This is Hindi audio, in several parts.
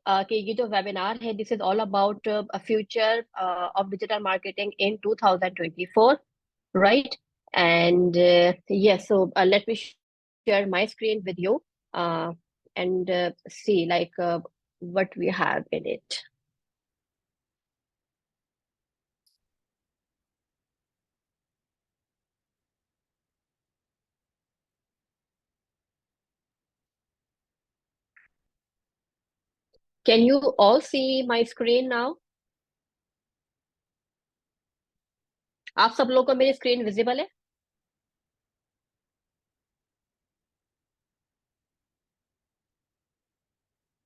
कि ये जो वेबिनार है this is all about future of digital marketing in 2024, right? And yes, so let me share my screen with you and see like what we have in it. Can you all see my screen now? आप सब लोगों को मेरी स्क्रीन विजिबल है?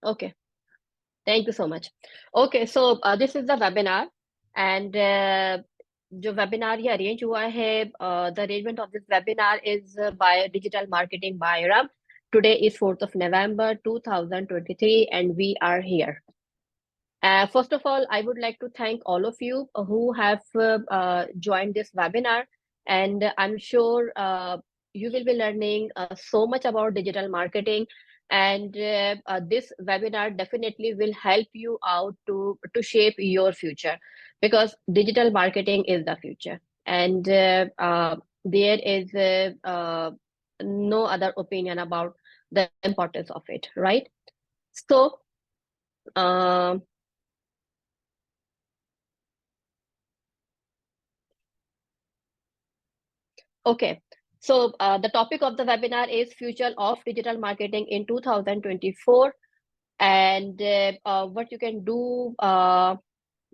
Okay, thank you so much. Okay, so this is the webinar, and जो webinar ये arrange हुआ है, the arrangement of this webinar is by Digital Marketing by Ram. Today is 4th of November 2023, and we are here. First of all, I would like to thank all of you who have joined this webinar, and I'm sure you will be learning so much about digital marketing, and this webinar definitely will help you out to shape your future, because digital marketing is the future, and there is no other opinion about the importance of it, right? So, um okay, so the topic of the webinar is Future of Digital Marketing in 2024, and what you can do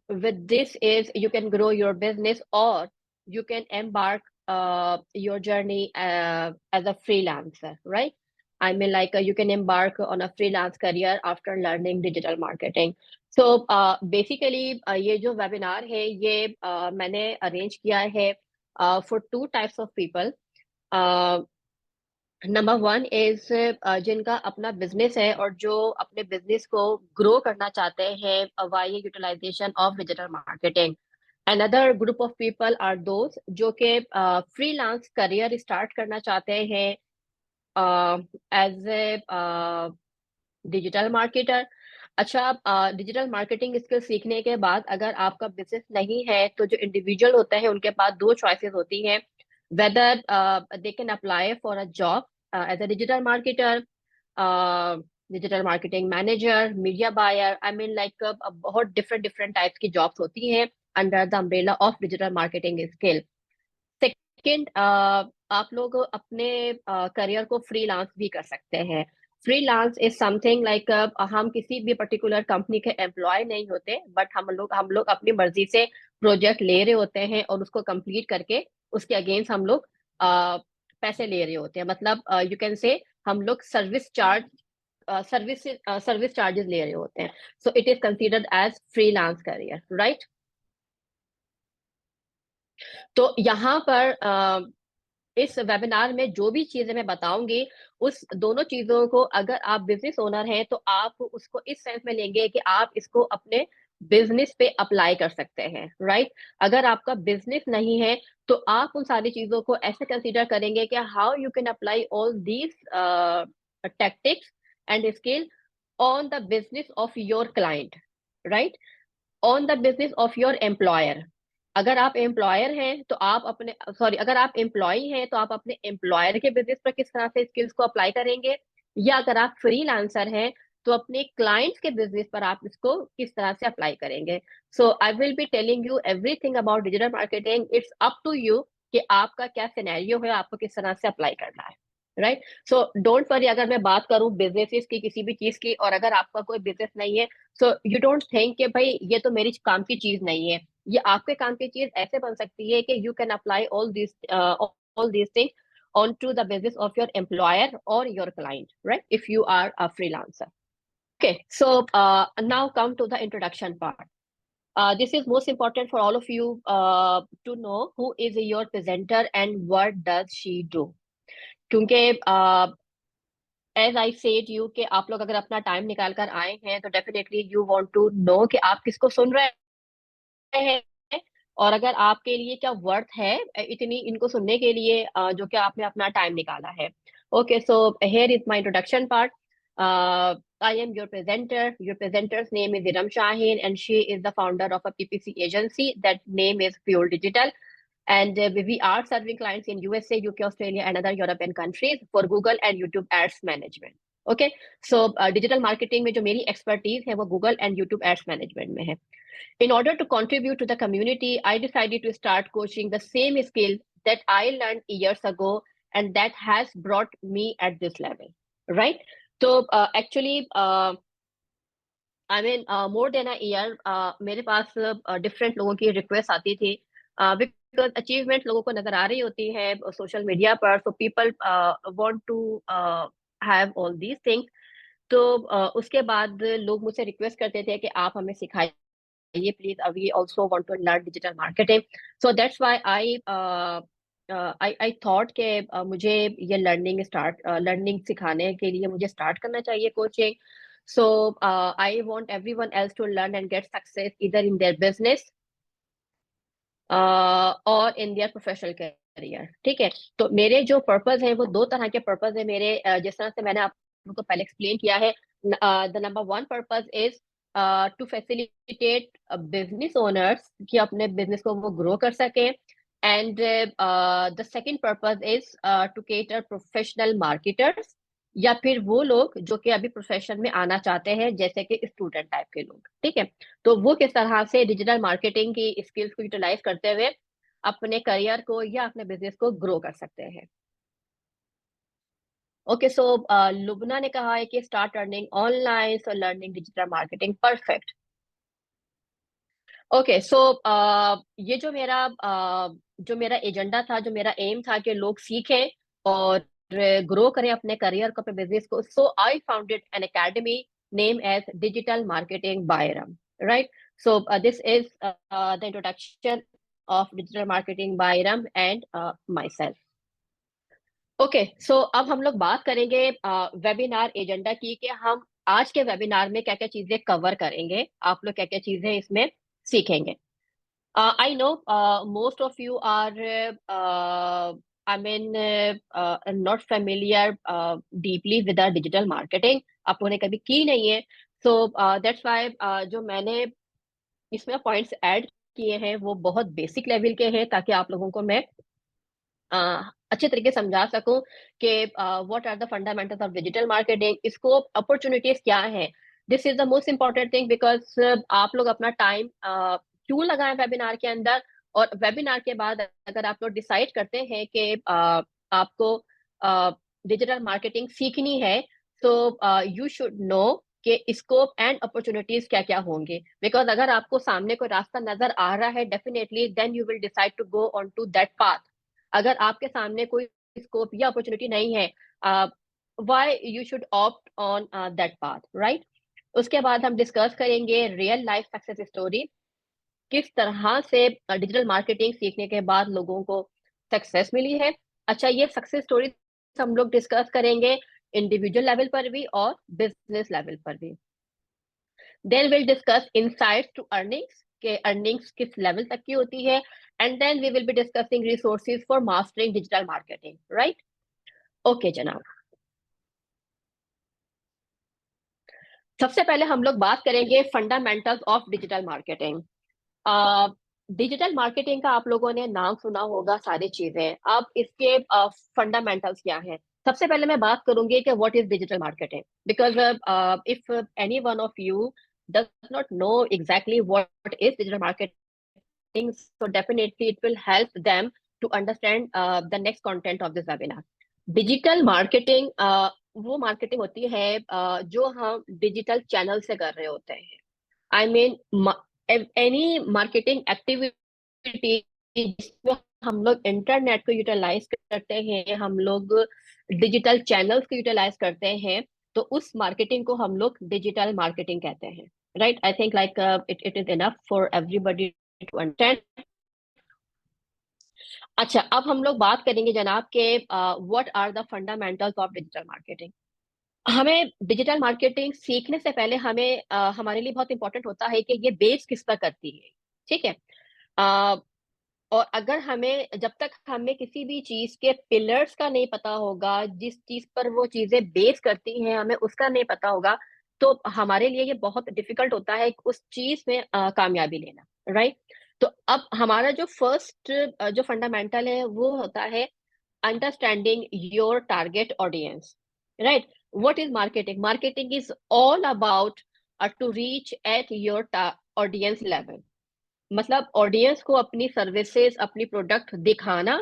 with this is you can grow your business, or you can embark your journey as a freelancer, right? I mean, like you can embark on a freelance career after learning digital marketing. So basically, ये जो webinar है ये मैंने arrange किया है for two types of people. Number one is जिनका अपना बिजनेस है और जो अपने बिजनेस को ग्रो करना चाहते हैं via utilization of digital marketing. Another group of people are दोस्त जो कि फ्रीलांस करियर स्टार्ट करना चाहते हैं एज ए डिजिटल मार्केटर. अच्छा, डिजिटल मार्केटिंग स्किल सीखने के बाद अगर आपका बिजनेस नहीं है तो जो इंडिविजुअल होते हैं उनके पास दो चॉइसेस होती हैं, whether they can apply for a job as a digital marketer, digital marketing manager, media buyer. I mean like बहुत डिफरेंट डिफरेंट टाइप्स की जॉब्स होती हैं under the umbrella of digital marketing skill. Second, आप लोग अपने करियर को फ्रीलांस भी कर सकते हैं. फ्रीलांस इज समथिंग लाइक हम किसी भी पर्टिकुलर कंपनी के एम्प्लॉय नहीं होते, बट हम लोग अपनी मर्जी से प्रोजेक्ट ले रहे होते हैं और उसको कंप्लीट करके उसके अगेंस्ट हम लोग पैसे ले रहे होते हैं. मतलब यू कैन से हम लोग सर्विस चार्जेस ले रहे होते हैं. So it is considered as freelance career, right? तो यहाँ पर इस वेबिनार में जो भी चीजें मैं बताऊंगी उस दोनों चीजों को अगर आप बिजनेस ओनर हैं तो आप उसको इस सेंस में लेंगे कि आप इसको अपने बिजनेस पे अप्लाई कर सकते हैं, राइट? अगर आपका बिजनेस नहीं है तो आप उन सारी चीजों को ऐसे कंसीडर करेंगे कि how you can apply all these tactics and skill on the business of your client, right? On the business of your employer. अगर आप एम्प्लॉयर हैं तो आप अपने सॉरी अगर आप एम्प्लॉय हैं तो आप अपने एम्प्लॉयर के बिजनेस पर किस तरह से स्किल्स को अप्लाई करेंगे, या अगर आप फ्रीलांसर हैं तो अपने क्लाइंट्स के बिजनेस पर आप इसको किस तरह से अप्लाई करेंगे. So I will be telling you everything about digital marketing. It's up to you कि आपका क्या सिनेरियो है, आपको किस तरह से अप्लाई करना है, राइट? सो डोंट वरी अगर मैं बात करूं बिजनेसेस की किसी भी चीज की और अगर आपका कोई बिजनेस नहीं है, सो यू डोंट थिंक कि भाई ये तो मेरी काम की चीज नहीं है. ये आपके काम की चीज ऐसे बन सकती है कि you can apply all this thing on to the business of your employer और your client, right? If you are a freelancer. Okay, so now come to the introduction part. This is most important for all of you to know who is your presenter and what does she do. क्योंकि एज आई सेड यू कि आप लोग अगर अपना टाइम निकाल कर आए हैं तो definitely you want to know कि आप किसको सुन रहे हैं और अगर आपके लिए क्या वर्थ है इतनी इनको सुनने के लिए जो कि आपने अपना टाइम निकाला है. Okay, so here is my introduction part. I am your presenter. Your presenter's name is Iram Shaheen, and she is the founder of a PPC agency. That name is Fuel Digital. And we are serving clients in USA, UK, Australia, and other European countries for Google and YouTube ads management. Okay, so digital marketing में जो मेरी expertise है वो Google and YouTube ads management में है. In order to contribute to the community, I decided to start coaching the same skill that I learned years ago, and that has brought me at this level, right? So actually, I mean, more than a year, मेरे पास different लोगों की request आती थी, because achievement लोगों को नजर आ रही होती है social media पर, so people want to have all these things. तो उसके बाद लोग मुझसे रिक्वेस्ट करते थे कि आप हमें सिखाइए please, we also want to learn digital marketing. So that's why I thought कि मुझे ये learning सिखाने के लिए मुझे start करना चाहिए coaching. So I want everyone else to learn and get success either in their business or in their professional career. ठीक है, तो मेरे जो पर्पस है वो दो तरह के पर्पस है मेरे, जिस तरह से मैंने आपको पहले एक्सप्लेन किया है. The number one purpose is to facilitate business owners कि अपने बिजनेस को वो ग्रो कर सके. And the second purpose is to cater professional marketers, या फिर वो लोग जो कि अभी प्रोफेशन में आना चाहते हैं, जैसे कि स्टूडेंट टाइप के लोग. ठीक है, तो वो किस तरह से डिजिटल मार्केटिंग की स्किल्स को यूटिलाइज करते हुए अपने करियर को या अपने बिजनेस को ग्रो कर सकते हैं. ओके, सो लुबना ने कहा है कि start earning online, so learning digital marketing, perfect. Okay, so ये जो मेरा एजेंडा था, जो मेरा एम था कि लोग सीखें और ग्रो करें अपने करियर को, अपने बिजनेस को. So I founded an academy name as digital marketing by Iram, right? So this is the introduction of digital marketing by Iram and myself. Okay, so अब हम लोग बात करेंगे वेबिनार एजेंडा की, कि हम आज के वेबिनार में क्या क्या चीजें कवर करेंगे, आप लोग क्या क्या चीजें इसमें सीखेंगे. I know most of you are, I mean, not familiar deeply with the digital marketing. आप लोगों ने कभी की नहीं है, so that's why जो मैंने इसमें पॉइंट्स ऐड किए हैं वो बहुत बेसिक लेवल के हैं, ताकि आप लोगों को मैं अच्छे तरीके से समझा सकूं कि what are the fundamentals of digital marketing, scope, opportunities क्या है. This is the most important thing, because आप लोग अपना टाइम क्यों लगाएं वेबिनार के अंदर, और वेबिनार के बाद अगर आप लोग डिसाइड करते हैं कि आपको डिजिटल मार्केटिंग सीखनी है, तो यू शुड नो कि स्कोप एंड अपॉर्चुनिटीज क्या क्या होंगे. बिकॉज अगर आपको सामने कोई रास्ता नजर आ रहा है, definitely then you will decide to go on to that path. अगर आपके सामने कोई स्कोप या अपॉर्चुनिटी नहीं है, why you should opt on that path, right? उसके बाद हम डिस्कस करेंगे रियल लाइफ सक्सेस स्टोरी, किस तरह से डिजिटल मार्केटिंग सीखने के बाद लोगों को सक्सेस मिली है. अच्छा, ये सक्सेस स्टोरी हम लोग डिस्कस करेंगे इंडिविजुअल लेवल पर भी और बिजनेस लेवल पर भी. Then will discuss insights to earnings, के अर्निंग्स किस लेवल तक की होती है. And then we will be discussing resources for mastering digital marketing, right? Okay जनाब, सबसे पहले हम लोग बात करेंगे fundamentals of digital marketing. Digital marketing का आप लोगों ने नाम सुना होगा, सारी चीजें. अब इसके फंडामेंटल्स क्या हैं? सबसे पहले मैं बात करूंगी कि what is digital marketing, because if any one of you does not know exactly what is digital marketing, so definitely it will help them to understand the next content of this webinar. Digital marketing वो मार्केटिंग होती है जो हम डिजिटल चैनल से कर रहे होते हैं. I mean any marketing activity जिसमें हम लोग इंटरनेट को यूटिलाइज करते हैं, हम लोग डिजिटल चैनल्स को यूटिलाइज करते हैं, तो उस मार्केटिंग को हम लोग डिजिटल मार्केटिंग कहते हैं, right? I think like it is enough for everybody to understand. अच्छा, अब हम लोग बात करेंगे जनाब के what are the fundamentals of digital marketing. हमें डिजिटल मार्केटिंग सीखने से पहले हमें हमारे लिए बहुत इंपॉर्टेंट होता है कि ये बेस किस पर करती है. ठीक है, और अगर हमें जब तक हमें किसी भी चीज के पिलर्स का नहीं पता होगा, जिस चीज पर वो चीजें बेस करती हैं, हमें उसका नहीं पता होगा, तो हमारे लिए ये बहुत डिफिकल्ट होता है उस चीज में कामयाबी लेना, राइट। तो अब हमारा जो फर्स्ट जो फंडामेंटल है वो होता है understanding your target audience, right? What is marketing? Marketing is all about to reach at your audience level. मतलब ऑडियंस को अपनी सर्विसेज, अपनी प्रोडक्ट दिखाना,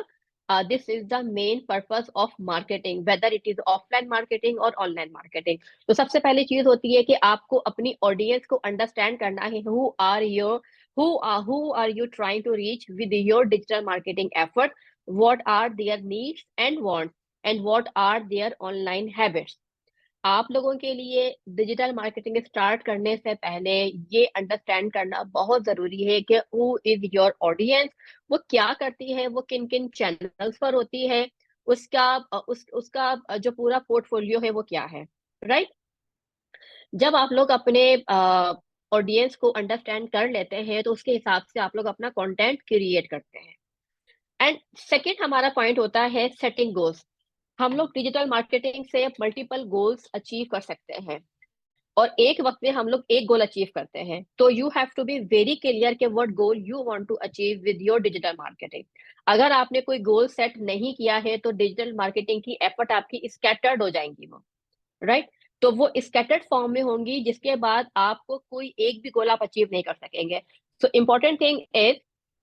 this is the main purpose of marketing, whether it is offline marketing और ऑनलाइन मार्केटिंग। तो सबसे पहली चीज होती है कि आपको अपनी ऑडियंस को अंडरस्टैंड करना है, who are you trying to reach with your digital marketing effort, what are their needs and wants, and what are their online habits. आप लोगों के लिए डिजिटल मार्केटिंग स्टार्ट करने से पहले ये अंडरस्टैंड करना बहुत जरूरी है कि हु इज योर ऑडियंस, वो क्या करती है, वो किन किन चैनल्स पर होती है, उसका जो पूरा पोर्टफोलियो है वो क्या है, राइट। जब आप लोग अपने ऑडियंस को अंडरस्टैंड कर लेते हैं तो उसके हिसाब से आप लोग अपना कंटेंट क्रिएट करते हैं। एंड सेकेंड हमारा पॉइंट होता है सेटिंग गोल्स। हम लोग डिजिटल मार्केटिंग से मल्टीपल गोल्स अचीव कर सकते हैं, और एक वक्त में हम लोग एक गोल अचीव करते हैं। तो you have to be very clear कि what goal you want to achieve with your digital marketing. अगर आपने कोई गोल सेट नहीं किया है तो डिजिटल मार्केटिंग की एफर्ट आपकी स्कैटर्ड हो जाएंगी वो, राइट। तो वो स्कैटर्ड फॉर्म में होंगी, जिसके बाद आपको कोई एक भी गोल आप अचीव नहीं कर सकेंगे। So important thing is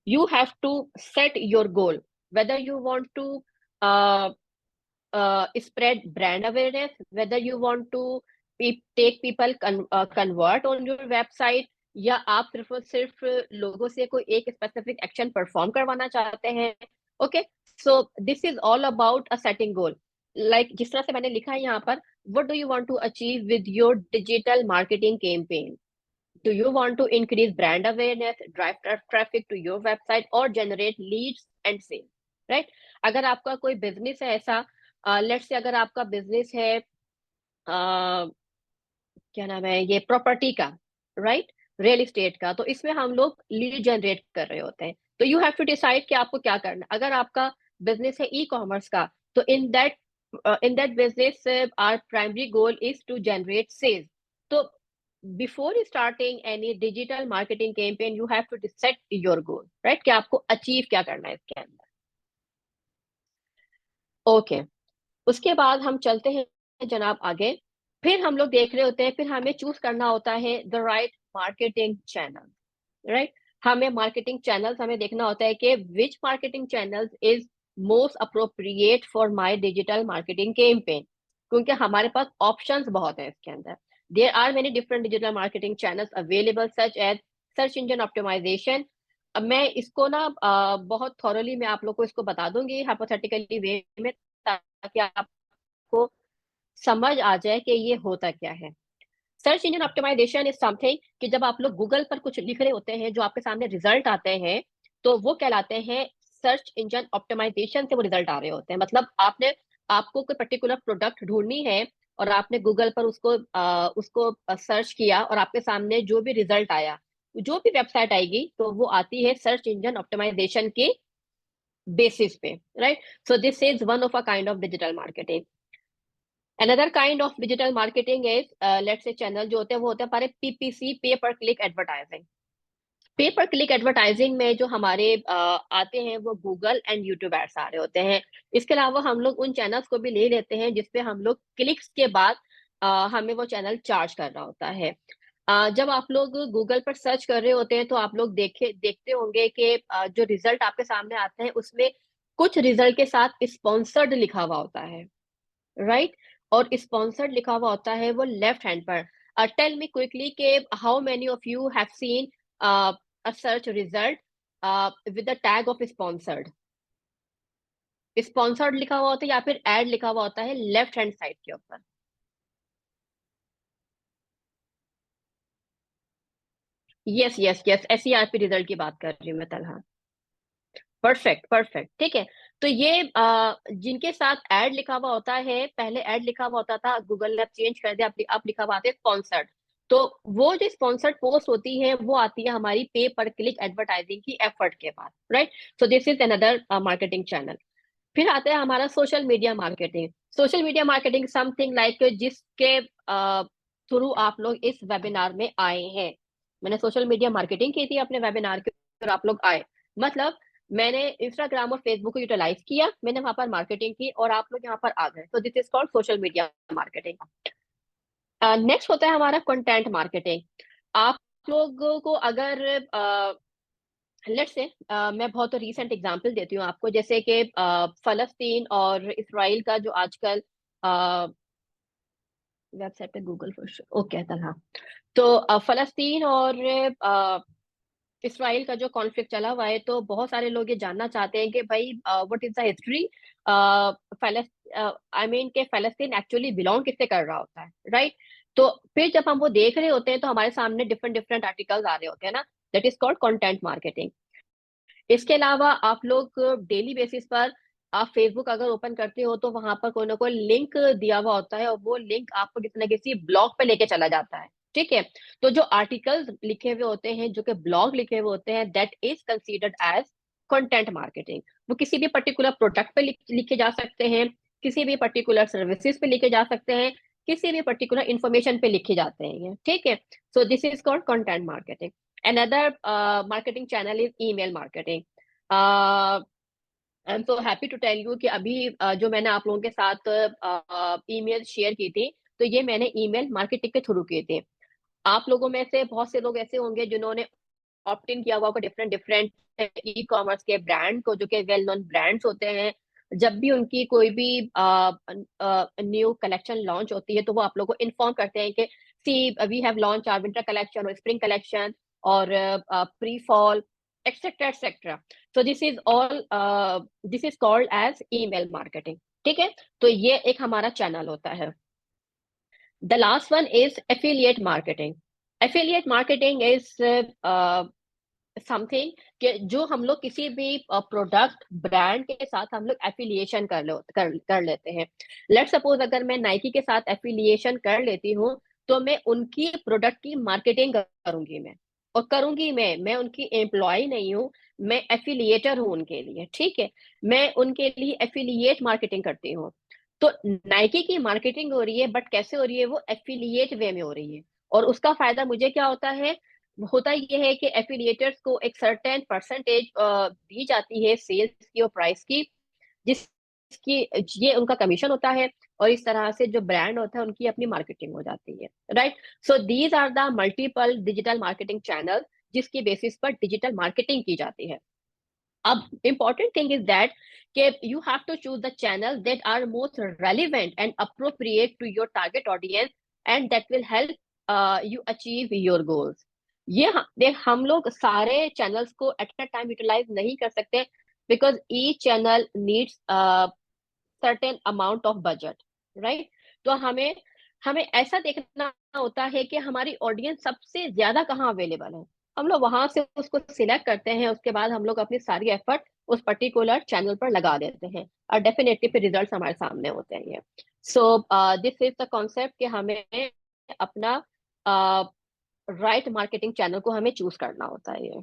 you have to set your goal, whether you want to spread brand awareness, whether you want to take people convert on your website, या आप सिर्फ और सिर्फ लोगों से कोई एक स्पेसिफिक एक्शन परफॉर्म करवाना चाहते हैं। Okay, so this is all about a setting goal. Like जिस तरह से मैंने लिखा है यहाँ पर, what do you want to achieve with your digital marketing campaign? Do you want to increase brand awareness, drive traffic to your website, or generate leads and sales? Right? अगर आपका कोई बिजनेस है ऐसा, लेट्स से अगर आपका बिजनेस है क्या नाम है ये प्रॉपर्टी का, राइट, रियल एस्टेट का, तो इसमें हम लोग लीड जनरेट कर रहे होते हैं। तो यू हैव टू डिसाइड कि आपको क्या करना है। अगर आपका बिजनेस है ई कॉमर्स का, तो in that business our primary goal is to generate sales. तो before starting any digital marketing campaign you have to set your goal, right, कि आपको अचीव क्या करना है इसके अंदर। ओके, उसके बाद हम चलते हैं जनाब आगे। फिर हम लोग देख रहे होते हैं, फिर हमें चूज करना होता है the right marketing channel, right. हमें मार्केटिंग चैनल्स हमें देखना होता है कि which marketing channels is most appropriate for my digital marketing campaign, क्योंकि हमारे पास ऑप्शंस बहुत है इसके अंदर। There are many different digital marketing channels available such as search engine optimisation. अब मैं इसको ना बहुत थॉरली मैं आप लोग को इसको बता दूंगी हाइपोथेटिकली वे में, ताकि आपको समझ आ जाए कि ये होता क्या है। Search engine optimization is something कि जब आप लोग गूगल पर कुछ लिख रहे होते हैं, जो आपके सामने रिजल्ट आते हैं, तो वो कहलाते हैं सर्च इंजन ऑप्टिमाइजेशन से वो रिजल्ट आ रहे होते हैं। मतलब आपको कोई पर्टिकुलर प्रोडक्ट ढूंढनी है, और आपने गूगल पर उसको सर्च किया, और आपके सामने जो भी रिजल्ट आया, जो भी वेबसाइट आएगी, तो वो आती है सर्च इंजन ऑप्टिमाइजेशन के बेसिस पे, right. So this is one of a kind of digital marketing. Another kind of digital marketing is, let's say channel जो होते हैं वो होते हैं हमारे पीपीसी, पे पर क्लिक एडवर्टाइजिंग। पे पर क्लिक एडवर्टाइजिंग में जो हमारे आते हैं वो गूगल एंड यूट्यूब एड्स आ रहे होते हैं। इसके अलावा हम लोग उन चैनल्स को भी ले लेते हैं जिसपे हम लोग क्लिक्स के बाद हमें वो चैनल चार्ज कर रहा होता है। जब आप लोग गूगल पर सर्च कर रहे होते हैं तो आप लोग देखते होंगे कि जो रिजल्ट आपके सामने आते हैं उसमें कुछ रिजल्ट के साथ स्पॉन्सर्ड लिखा हुआ होता है, राइट। और स्पॉन्सर्ड लिखा हुआ होता है वो लेफ्ट हैंड पर। टेल मी क्विकली के how many of you have seen a search result with the tag of sponsored? Sponsored लिखा हुआ होता है या फिर एड लिखा हुआ होता है लेफ्ट हैंड साइड के ऊपर। Yes yes yes, SERP result की बात कर रही हूँ मैं तलहा। परफेक्ट परफेक्ट, ठीक है। तो ये जिनके साथ ऐड लिखा हुआ होता है, पहले ऐड लिखा हुआ होता था, गूगल ने अब चेंज कर दिया, अब लिखा हुआ आता है स्पॉन्सर्ड। तो वो जो स्पॉन्सर्ड पोस्ट होती है वो आती है हमारी पे पर क्लिक एडवर्टाइजिंग की एफर्ट के बाद, right? So this is another marketing channel. फिर आता है हमारा social media marketing. Social media marketing something like जिसके थ्रू आप लोग इस वेबिनार में आए हैं। मैंने सोशल मीडिया मार्केटिंग की थी अपने वेबिनार के, और आप लोग आए, मतलब मैंने इंस्टाग्राम और फेसबुक को यूटिलाइज किया, मैंने वहां पर मार्केटिंग की और आप लोग यहाँ पर आ गए, तो this is called social media marketing. Next होता है हमारा कंटेंट मार्केटिंग। आप लोगों को अगर लेट्स से मैं बहुत रीसेंट एग्जांपल देती हूँ आपको, जैसे कि फलस्तीन और इसराइल का जो आजकल वेबसाइट पे गूगल फॉर ओके था। तो फलस्तीन और इसराइल का जो कॉन्फ्लिक्ट चला हुआ है, तो बहुत सारे लोग ये जानना चाहते हैं कि भाई what is the history, I mean के फलस्तीन एक्चुअली बिलोंग किससे कर रहा होता है, राइट? तो फिर जब हम वो देख रहे होते हैं तो हमारे सामने डिफरेंट डिफरेंट आर्टिकल्स आ रहे होते हैं ना, that is called content marketing. इसके अलावा आप लोग डेली बेसिस पर आप फेसबुक अगर ओपन करते हो तो वहां पर कोई ना कोई लिंक दिया हुआ होता है, और वो लिंक आपको किसी ना किसी ब्लॉग पे लेके चला जाता है, ठीक है? तो जो आर्टिकल्स लिखे हुए होते हैं, जो कि ब्लॉग लिखे हुए होते हैं, that is considered as content marketing. वो किसी भी पर्टिकुलर प्रोडक्ट पे लिखे जा सकते हैं, किसी भी पर्टिकुलर सर्विसेज पे लिखे जा सकते हैं, किसी भी पर्टिकुलर इंफॉर्मेशन पे लिखे जाते हैं, ठीक है? So this is called content marketing. Another marketing channel is email marketing. I am so happy to tell you कि अभी जो मैंने आप लोगों के साथ ईमेल शेयर की थी, तो ये मैंने ईमेल मार्केटिंग के थ्रू किए थे। आप लोगों में से बहुत से लोग ऐसे होंगे जिन्होंने ऑप्ट इन किया हुआ होगा डिफरेंट डिफरेंट ई कॉमर्स के ब्रांड को, जो कि वेल नोन ब्रांड्स होते हैं। जब भी उनकी कोई भी न्यू कलेक्शन लॉन्च होती है, तो वो आप लोगों को इन्फॉर्म करते हैं कि see we have launch our winter collection और स्प्रिंग कलेक्शन और pre fall etcetera etcetera. So this is called as email marketing, ठीक है? तो ये एक हमारा चैनल होता है। The last one is affiliate marketing. Affiliate marketing is something कि जो हम लोग किसी भी प्रोडक्ट ब्रांड के साथ हम लोग एफिलिएशन कर लेते हैं। लेट्स सपोज अगर मैं नाइकी के साथ एफिलिएशन कर लेती हूँ, तो मैं उनकी प्रोडक्ट की मार्केटिंग करूंगी, मैं उनकी एम्प्लॉय नहीं हूँ, मैं एफिलिएटर हूँ उनके लिए, ठीक है? मैं उनके लिए एफिलिएट मार्केटिंग करती हूँ। तो नाइकी की मार्केटिंग हो रही है, बट कैसे हो रही है? वो एफिलिएट वे में हो रही है। और उसका फायदा मुझे क्या होता है? होता ये है कि एफिलिएटर्स को एक सर्टेन परसेंटेज दी जाती है सेल्स की और प्राइस की, जिसकी ये उनका कमीशन होता है, और इस तरह से जो ब्रांड होता है उनकी अपनी मार्केटिंग हो जाती है, right? So these are the multiple digital marketing channel जिसकी बेसिस पर डिजिटल मार्केटिंग की जाती है। अब important thing is that you have to choose the channel that are most relevant and appropriate to your target audience, and that will help you achieve your goals. ये देख, हम लोग सारे चैनल्स को एट अ टाइम यूटिलाइज नहीं कर सकते, because each channel needs certain amount of budget, right? तो हमें हमें ऐसा देखना होता है कि हमारी ऑडियंस सबसे ज्यादा कहाँ अवेलेबल है, हम लोग वहां से उसको सिलेक्ट करते हैं, उसके बाद हम लोग अपनी सारी एफर्ट उस पर्टिकुलर चैनल पर लगा देते हैं, और डेफिनेटली फिर रिजल्ट हमारे सामने होते हैं। So this is the concept कि हमें अपना राइट मार्केटिंग चैनल को हमें चूज करना होता है।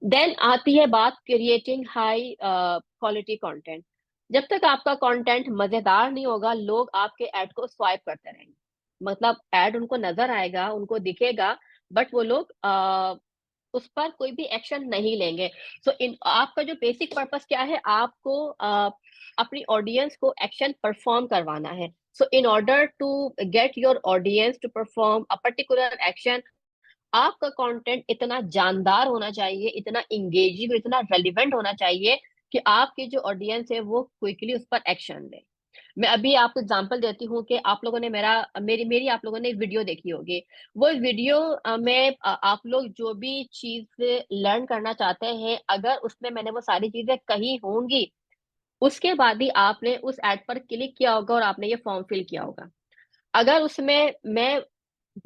देन आती है बात क्रिएटिंग हाई क्वालिटी कंटेंट। जब तक आपका कंटेंट मजेदार नहीं होगा, लोग आपके ऐड को स्वाइप करते रहेंगे, मतलब ऐड उनको नजर आएगा, उनको दिखेगा, बट वो लोग उस पर कोई भी एक्शन नहीं लेंगे। सो इन आपका जो बेसिक पर्पस क्या है? आपको अपनी ऑडियंस को एक्शन परफॉर्म करवाना है। So in order to get your audience to perform a particular action, आपका कंटेंट इतना जानदार होना चाहिए, इतना इंगेजिंग, इतना रेलिवेंट होना चाहिए कि आपकी जो ऑडियंस है वो क्विकली उस पर एक्शन ले। मैं अभी आपको एग्जांपल देती हूँ कि आप लोगों ने मेरी मेरी आप लोगों ने एक वीडियो देखी होगी। वो वीडियो में आप लोग जो भी चीज लर्न करना चाहते हैं, अगर उसमें मैंने वो सारी चीजें कही होंगी, उसके बाद ही आपने उस एड पर क्लिक किया होगा और आपने ये फॉर्म फिल किया होगा। अगर उसमें मैं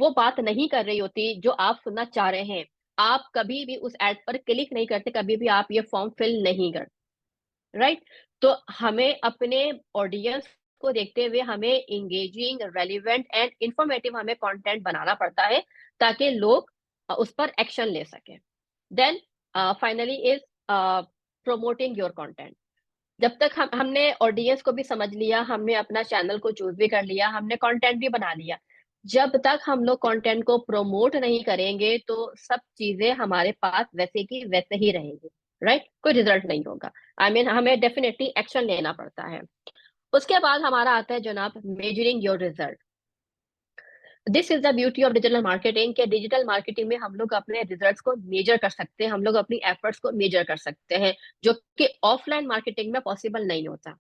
वो बात नहीं कर रही होती जो आप सुनना चाह रहे हैं, आप कभी भी उस एड पर क्लिक नहीं करते, कभी भी आप ये फॉर्म फिल नहीं करते, राइट? तो हमें अपने ऑडियंस को देखते हुए हमें इंगेजिंग, रेलिवेंट एंड इंफॉर्मेटिव हमें कंटेंट बनाना पड़ता है ताकि लोग उस पर एक्शन ले सकें। Then finally is promoting your content. जब तक हमने ऑडियंस को भी समझ लिया, हमने अपना चैनल को चूज भी कर लिया, हमने कंटेंट भी बना लिया, जब तक हम लोग कंटेंट को प्रमोट नहीं करेंगे तो सब चीजें हमारे पास वैसे की वैसे ही रहेंगी, राइट? कोई रिजल्ट नहीं होगा। आई मीन हमें डेफिनेटली एक्शन लेना पड़ता है। उसके बाद हमारा आता है जनाब measuring your result. This is the beauty of digital marketing के डिजिटल मार्केटिंग में हम लोग अपने रिजल्ट्स को मेजर कर सकते हैं, हम लोग अपनी एफर्ट्स को मेजर कर सकते हैं, जो कि ऑफलाइन मार्केटिंग में पॉसिबल नहीं होता।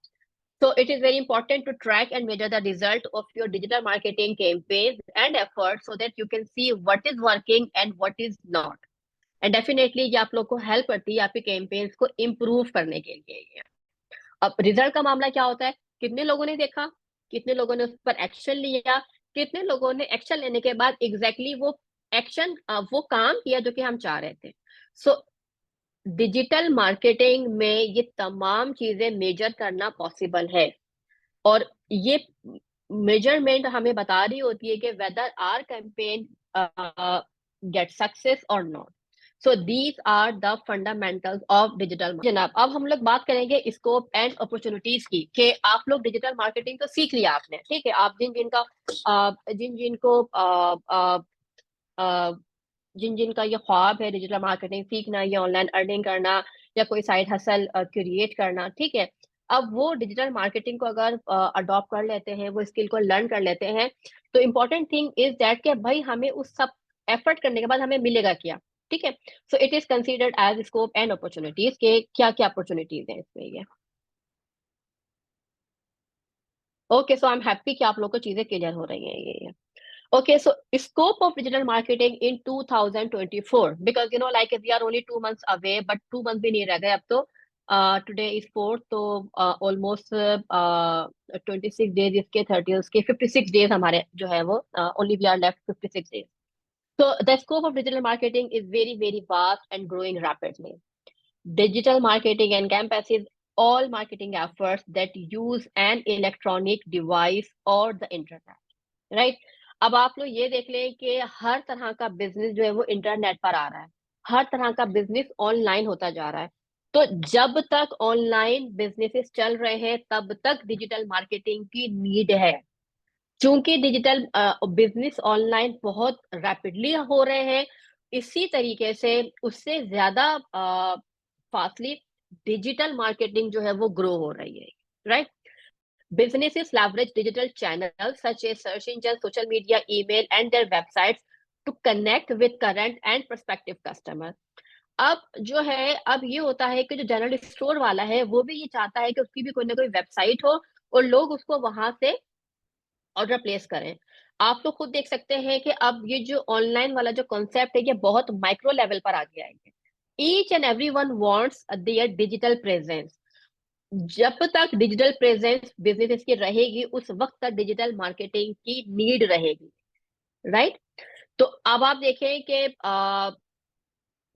So it is very important to track and measure the result of your digital marketing campaigns and efforts so that you can see what is working and what is not. And definitely ये आप लोग को हेल्प करती है आपके कैंपेन्स को इम्प्रूव करने के लिए। अब रिजल्ट का मामला क्या होता है? कितने लोगों ने देखा, कितने लोगों ने उस पर एक्शन लिया, कितने लोगों ने एक्शन लेने के बाद एग्जैक्टली वो एक्शन वो काम किया जो कि हम चाह रहे थे। सो डिजिटल मार्केटिंग में ये तमाम चीजें मेजर करना पॉसिबल है और ये मेजरमेंट हमें बता रही होती है कि whether our campaign get success और not. So these are the fundamentals of digital. जनाब अब हम लोग बात करेंगे स्कोप एंड अपॉर्चुनिटीज की, कि आप लोग डिजिटल मार्केटिंग तो सीख लिया आपने, ठीक है? आप जिन जिन का ये ख्वाब है डिजिटल मार्केटिंग सीखना, ये ऑनलाइन अर्निंग करना या कोई साइड हसल क्रिएट करना, ठीक है? अब वो डिजिटल मार्केटिंग को अगर अडॉप्ट कर लेते हैं, वो स्किल को लर्न कर लेते हैं, तो इम्पोर्टेंट थिंग इज दैट कि भाई हमें उस सब एफर्ट करने के बाद हमें मिलेगा क्या, ठीक है? So it is considered as scope and opportunities के क्या क्या अपॉर्चुनिटीज हैं इसमें ये। Okay, so I am happy कि आप लोग को चीजें क्लियर हो रही हैं ये। Okay, so scope of digital marketing in 2024, because like we are only 2 months away, but 2 months भी नहीं रह गए अब तो। Today is 4th, तो almost 26 days इसके 30 उसके 56 days हमारे जो है वो only we are left 56 days. So the scope of digital marketing is very very vast and growing rapidly. Digital marketing encompasses all marketing efforts that use an electronic device or the internet, right? अब आप लोग ये देख लें कि हर तरह का बिजनेस जो है वो इंटरनेट पर आ रहा है, हर तरह का बिजनेस ऑनलाइन होता जा रहा है। तो जब तक ऑनलाइन बिजनेसेस चल रहे हैं तब तक डिजिटल मार्केटिंग की नीड है। चूंकि डिजिटल बिजनेस ऑनलाइन बहुत रैपिडली हो रहे हैं, इसी तरीके से उससे ज्यादा फास्टली डिजिटल मार्केटिंग जो है वो ग्रो हो रही है, right? Businesses leverage digital channels such as search engines, social media, email, and their websites to connect with current and prospective customers. अब जो है, अब ये होता है कि जो जनरल स्टोर वाला है वो भी ये चाहता है कि उसकी भी कोई ना कोई वेबसाइट हो और लोग उसको वहां से ऑर्डर प्लेस करें। आप लोग खुद देख सकते हैं कि अब ये जो ऑनलाइन वाला जो कॉन्सेप्ट है ये बहुत माइक्रो लेवल पर आ गया है। Each and every one wants there digital presence. जब तक डिजिटल प्रेजेंस बिजनेस की रहेगी उस वक्त तक डिजिटल मार्केटिंग की नीड रहेगी, राइट? तो अब आप देखें कि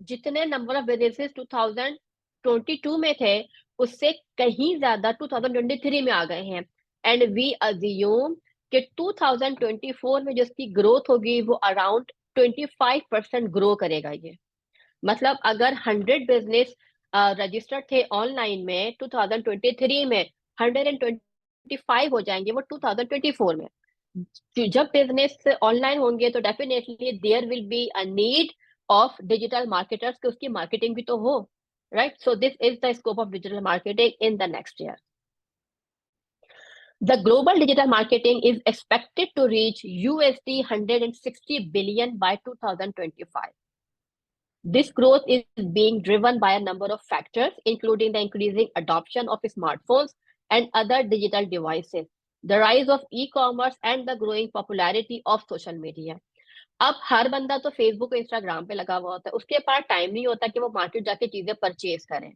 जितने नंबर ऑफ बिजनेसेस 2022 में थे उससे कहीं ज्यादा 2023 में आ गए हैं। एंड वी अज्यूम कि 2024 में जिसकी ग्रोथ होगी वो अराउंड 25% ग्रो करेगा ये। मतलब अगर 100 बिजनेस रजिस्टर्ड थे ऑनलाइन में 2023 में, 125 हो जाएंगे वो 2024 में। जब बिजनेस ऑनलाइन होंगे तो definitely there will be a need of digital marketers कि उसकी मार्केटिंग भी तो हो, right? So this is the scope of digital marketing in the next year. The global digital marketing is expected to reach USD 160 billion by 2025. This growth is being driven by a number of factors, including the increasing adoption of smartphones and other digital devices, the rise of e-commerce, and the growing popularity of social media. अब हर बंदा तो फेसबुक और इंस्टाग्राम पे लगा हुआ होता है, उसके पास टाइम नहीं होता कि वो मार्केट जाके चीजें परचेज करें।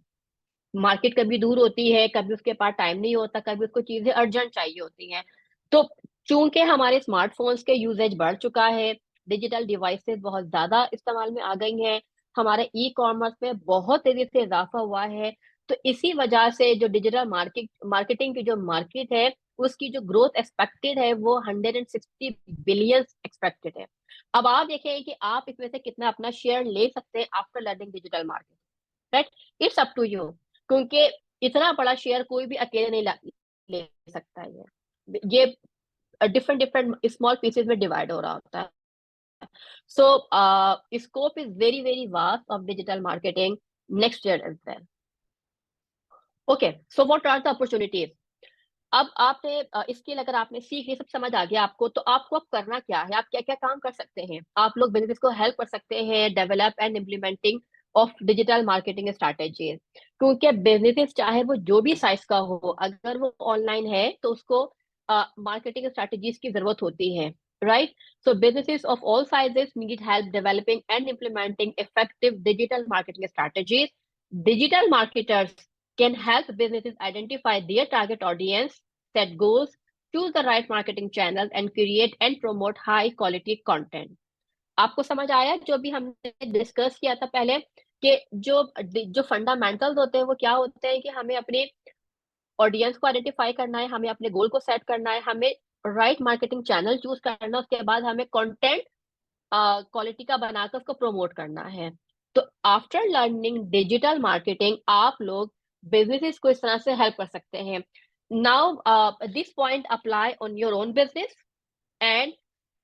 मार्केट कभी दूर होती है, कभी उसके पास टाइम नहीं होता, कभी उसको चीजें अर्जेंट चाहिए होती हैं। तो चूंकि हमारे स्मार्टफोन्स के यूजेज बढ़ चुका है, डिजिटल डिवाइसेस बहुत ज्यादा इस्तेमाल में आ गई हैं, हमारे ई कॉमर्स में बहुत तेजी से इजाफा हुआ है, तो इसी वजह से जो डिजिटल मार्केटिंग की जो मार्केट है उसकी जो ग्रोथ एक्सपेक्टेड है वो 160 बिलियन एक्सपेक्टेड है। अब आप देखें कि आप इसमें से कितना अपना शेयर ले सकते हैं after learning digital market, right? It's up to you, क्योंकि इतना बड़ा शेयर कोई भी अकेले नहीं ले सकता है। ये डिफरेंट डिफरेंट स्मॉल पीसेस में डिवाइड हो रहा होता है। So scope is very very vast of digital marketing next year as well. Okay, so what are the opportunities? अब आपने स्किल अगर आपने सीख ली, सब समझ आ गया आपको, तो आपको अब करना क्या है, आप क्या क्या काम कर सकते हैं? आप लोग बिजनेस को हेल्प कर सकते हैं develop and implementing of digital marketing strategies, क्योंकि बिजनेस चाहे वो जो भी साइज का हो, अगर वो ऑनलाइन है तो उसको मार्केटिंग स्ट्रैटेजीज की जरूरत होती है, right? So businesses of all sizes need help developing and implementing effective digital marketing strategies. Digital marketers can help businesses identify their target audience, set goals, choose the right marketing channels, and create and promote high quality content. आपको समझ आया जो भी हमने डिस्कस किया था पहले, कि जो जो फंडामेंटल्स होते हैं वो क्या होते हैं, कि हमें अपने ऑडियंस को आइडेंटिफाई करना है, हमें अपने गोल को सेट करना है, हमें राइट मार्केटिंग चैनल चूज करना है, उसके बाद हमें कंटेंट क्वालिटी का बनाकर उसको प्रमोट करना है। तो आफ्टर लर्निंग डिजिटल मार्केटिंग आप लोग बिजनेसेस को इस तरह से हेल्प कर सकते हैं। Now this point apply on your own business and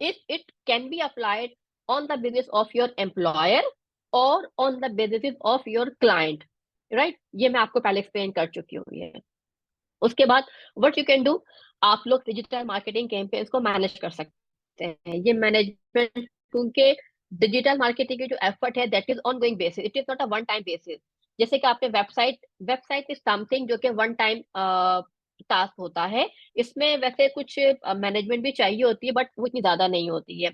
it can be applied on the business of your employer or on the business of your client, right? ये मैं आपको पहले एक्सप्लेन कर चुकी हूँ ये। उसके बाद व्हाट यू कैन डू, आप लोग डिजिटल मार्केटिंग कैंपेन्स को मैनेज कर सकते हैं। ये मैनेजमेंट, क्योंकि डिजिटल मार्केटिंग की जो एफर्ट है that is on going basis, it is not a one time basis. जैसे कि आपने वेबसाइट इज समथिंग जो कि वन टाइम टास्क होता है। इसमें वैसे कुछ मैनेजमेंट भी चाहिए होती है, बट वो इतनी ज्यादा नहीं होती है।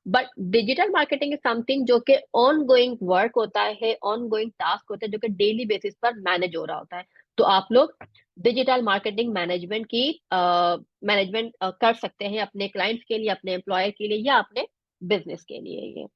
But digital marketing is something जो कि ऑन गोइंग वर्क होता है, ऑन गोइंग टास्क होता है, जो कि डेली बेसिस पर मैनेज हो रहा होता है। तो आप लोग डिजिटल मार्केटिंग मैनेजमेंट की मैनेजमेंट कर सकते हैं अपने क्लाइंट्स के लिए, अपने एम्प्लॉयर के लिए, या अपने बिजनेस के लिए। ये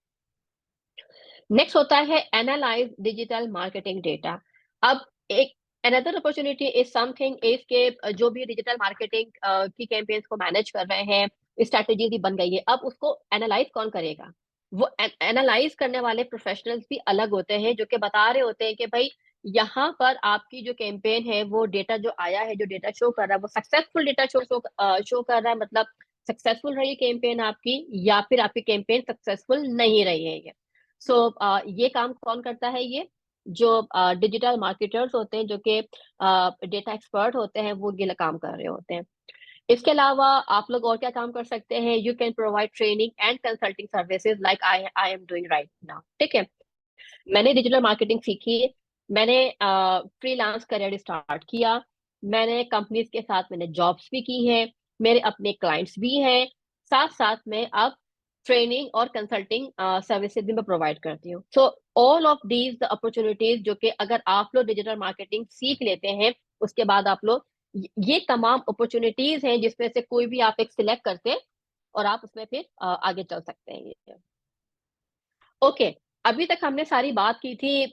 नेक्स्ट होता है एनालाइज डिजिटल मार्केटिंग डेटा। अब एक another opportunity is something is के जो भी डिजिटल मार्केटिंग की कैंपेन्स को मैनेज कर रहे हैं, स्ट्रैटेजी भी बन गई है, अब उसको एनालाइज कौन करेगा? वो एनालाइज करने वाले प्रोफेशनल्स भी अलग होते हैं, जो कि बता रहे होते हैं कि भाई यहाँ पर आपकी जो कैंपेन है, वो डेटा जो आया है, जो डेटा शो कर रहा है, वो सक्सेसफुल डेटा शो कर रहा है, मतलब सक्सेसफुल रही कैंपेन आपकी, या फिर आपकी कैंपेन सक्सेसफुल नहीं रही है। सो ये काम कौन करता है? ये जो डिजिटल मार्केटर्स होते हैं, जो कि डेटा एक्सपर्ट होते हैं, वो ये काम कर रहे होते हैं। इसके अलावा आप लोग और क्या काम कर सकते हैं? You can provide training and consulting services like I am doing right now. ठीक है, मैंने डिजिटल मार्केटिंग सीखी, मैंने फ्रीलांस करियर स्टार्ट किया, मैंने कंपनीज के साथ मैंने जॉब्स भी की है, मेरे अपने क्लाइंट्स भी हैं, साथ साथ में अब ट्रेनिंग और कंसल्टिंग सर्विसेज भी मैं प्रोवाइड करती हूँ। So all of these opportunities जो कि अगर आप लोग डिजिटल मार्केटिंग सीख लेते हैं, उसके बाद आप लोग ये तमाम अपॉर्चुनिटीज हैं जिसमें से कोई भी आप एक सिलेक्ट करते हैं और आप उसमें फिर आगे चल सकते हैं। ओके, अभी तक हमने सारी बात की थी